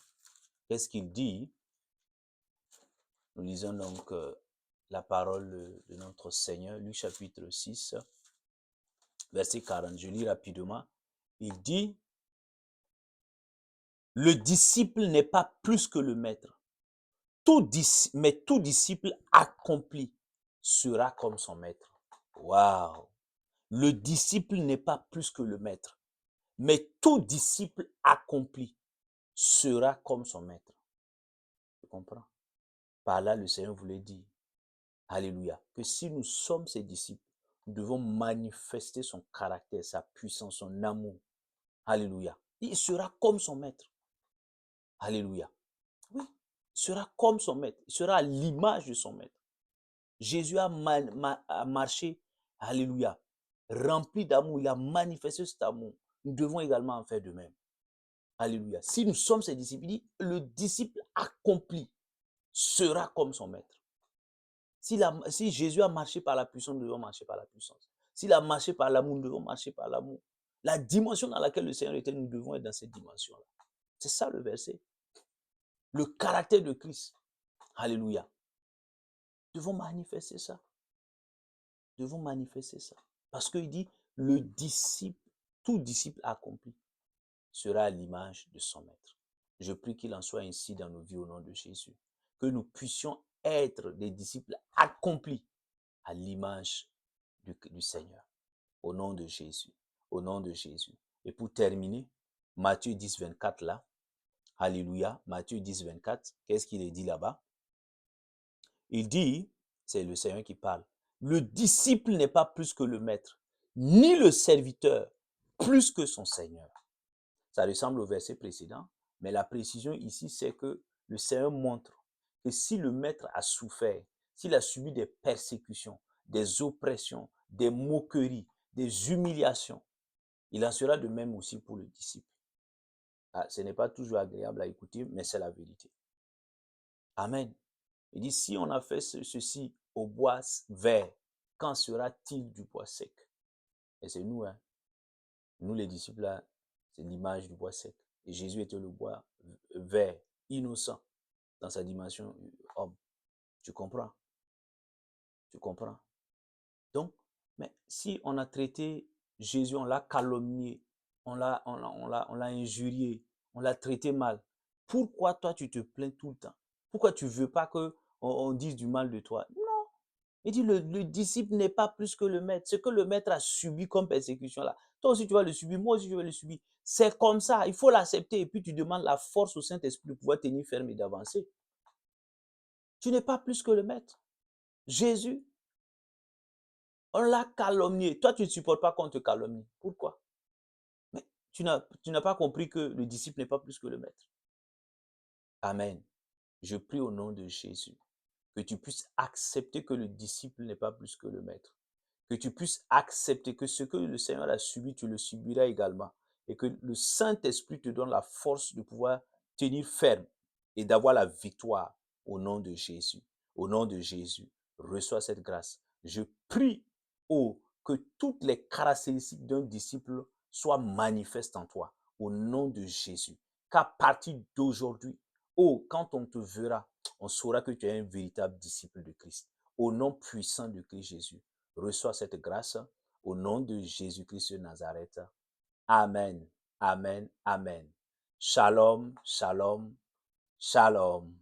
qu'est-ce qu'il dit? Nous lisons donc la parole de notre Seigneur, Luc chapitre 6, verset 40. Je lis rapidement. Il dit, le disciple n'est pas plus que le maître. Mais tout disciple accompli sera comme son maître. Waouh! Le disciple n'est pas plus que le maître. Mais tout disciple accompli sera comme son maître. Tu comprends? Par là, le Seigneur voulait dire, alléluia, que si nous sommes ses disciples, nous devons manifester son caractère, sa puissance, son amour. Alléluia. Il sera comme son maître. Alléluia. Oui, il sera comme son maître. Il sera à l'image de son maître. Jésus a marché, alléluia, rempli d'amour. Il a manifesté cet amour. Nous devons également en faire de même. Alléluia. Si nous sommes ses disciples, le disciple accompli sera comme son maître. Si Jésus a marché par la puissance, nous devons marcher par la puissance. S'il a marché par l'amour, nous devons marcher par l'amour. La dimension dans laquelle le Seigneur était, nous devons être dans cette dimension-là. C'est ça le verset. Le caractère de Christ. Alléluia. Nous devons manifester ça. Nous devons manifester ça. Parce qu'il dit, le disciple, tout disciple accompli sera à l'image de son maître. Je prie qu'il en soit ainsi dans nos vies au nom de Jésus. Que nous puissions être des disciples accomplis à l'image du Seigneur. Au nom de Jésus. Au nom de Jésus. Et pour terminer, Matthieu 10, 24 là. Alléluia. Matthieu 10, 24. Qu'est-ce qu'il est dit là-bas? Il dit, c'est le Seigneur qui parle, le disciple n'est pas plus que le maître, ni le serviteur plus que son Seigneur. Ça ressemble au verset précédent, mais la précision ici, c'est que le Seigneur montre que si le maître a souffert, s'il a subi des persécutions, des oppressions, des moqueries, des humiliations, il en sera de même aussi pour le disciple. Ah, ce n'est pas toujours agréable à écouter, mais c'est la vérité. Amen. Il dit, si on a fait ceci au bois vert, quand sera-t-il du bois sec? Et c'est nous, hein. Nous les disciples, là, c'est l'image du bois sec. Et Jésus était le bois vert, innocent, dans sa dimension homme. Tu comprends? Tu comprends? Donc, mais si on a traité Jésus, on l'a calomnié, on l'a injurié, on l'a traité mal, pourquoi toi tu te plains tout le temps? Pourquoi tu ne veux pas qu'on dise du mal de toi? Non. Il dit le disciple n'est pas plus que le maître. Ce que le maître a subi comme persécution là, toi aussi tu vas le subir, moi aussi je vais le subir. C'est comme ça, il faut l'accepter et puis tu demandes la force au Saint-Esprit de pouvoir tenir ferme et d'avancer. Tu n'es pas plus que le maître. Jésus, on l'a calomnié. Toi, tu ne supportes pas qu'on te calomnie. Pourquoi? Mais tu n'as pas compris que le disciple n'est pas plus que le maître. Amen. Je prie au nom de Jésus que tu puisses accepter que le disciple n'est pas plus que le maître. Que tu puisses accepter que ce que le Seigneur a subi, tu le subiras également. Et que le Saint-Esprit te donne la force de pouvoir tenir ferme et d'avoir la victoire au nom de Jésus. Au nom de Jésus, reçois cette grâce. Je prie, oh, que toutes les caractéristiques d'un disciple soient manifestes en toi. Au nom de Jésus. Qu'à partir d'aujourd'hui, oh, quand on te verra, on saura que tu es un véritable disciple de Christ. Au nom puissant de Christ Jésus. Reçois cette grâce au nom de Jésus-Christ de Nazareth. Amen. Amen. Amen. Shalom, shalom, shalom.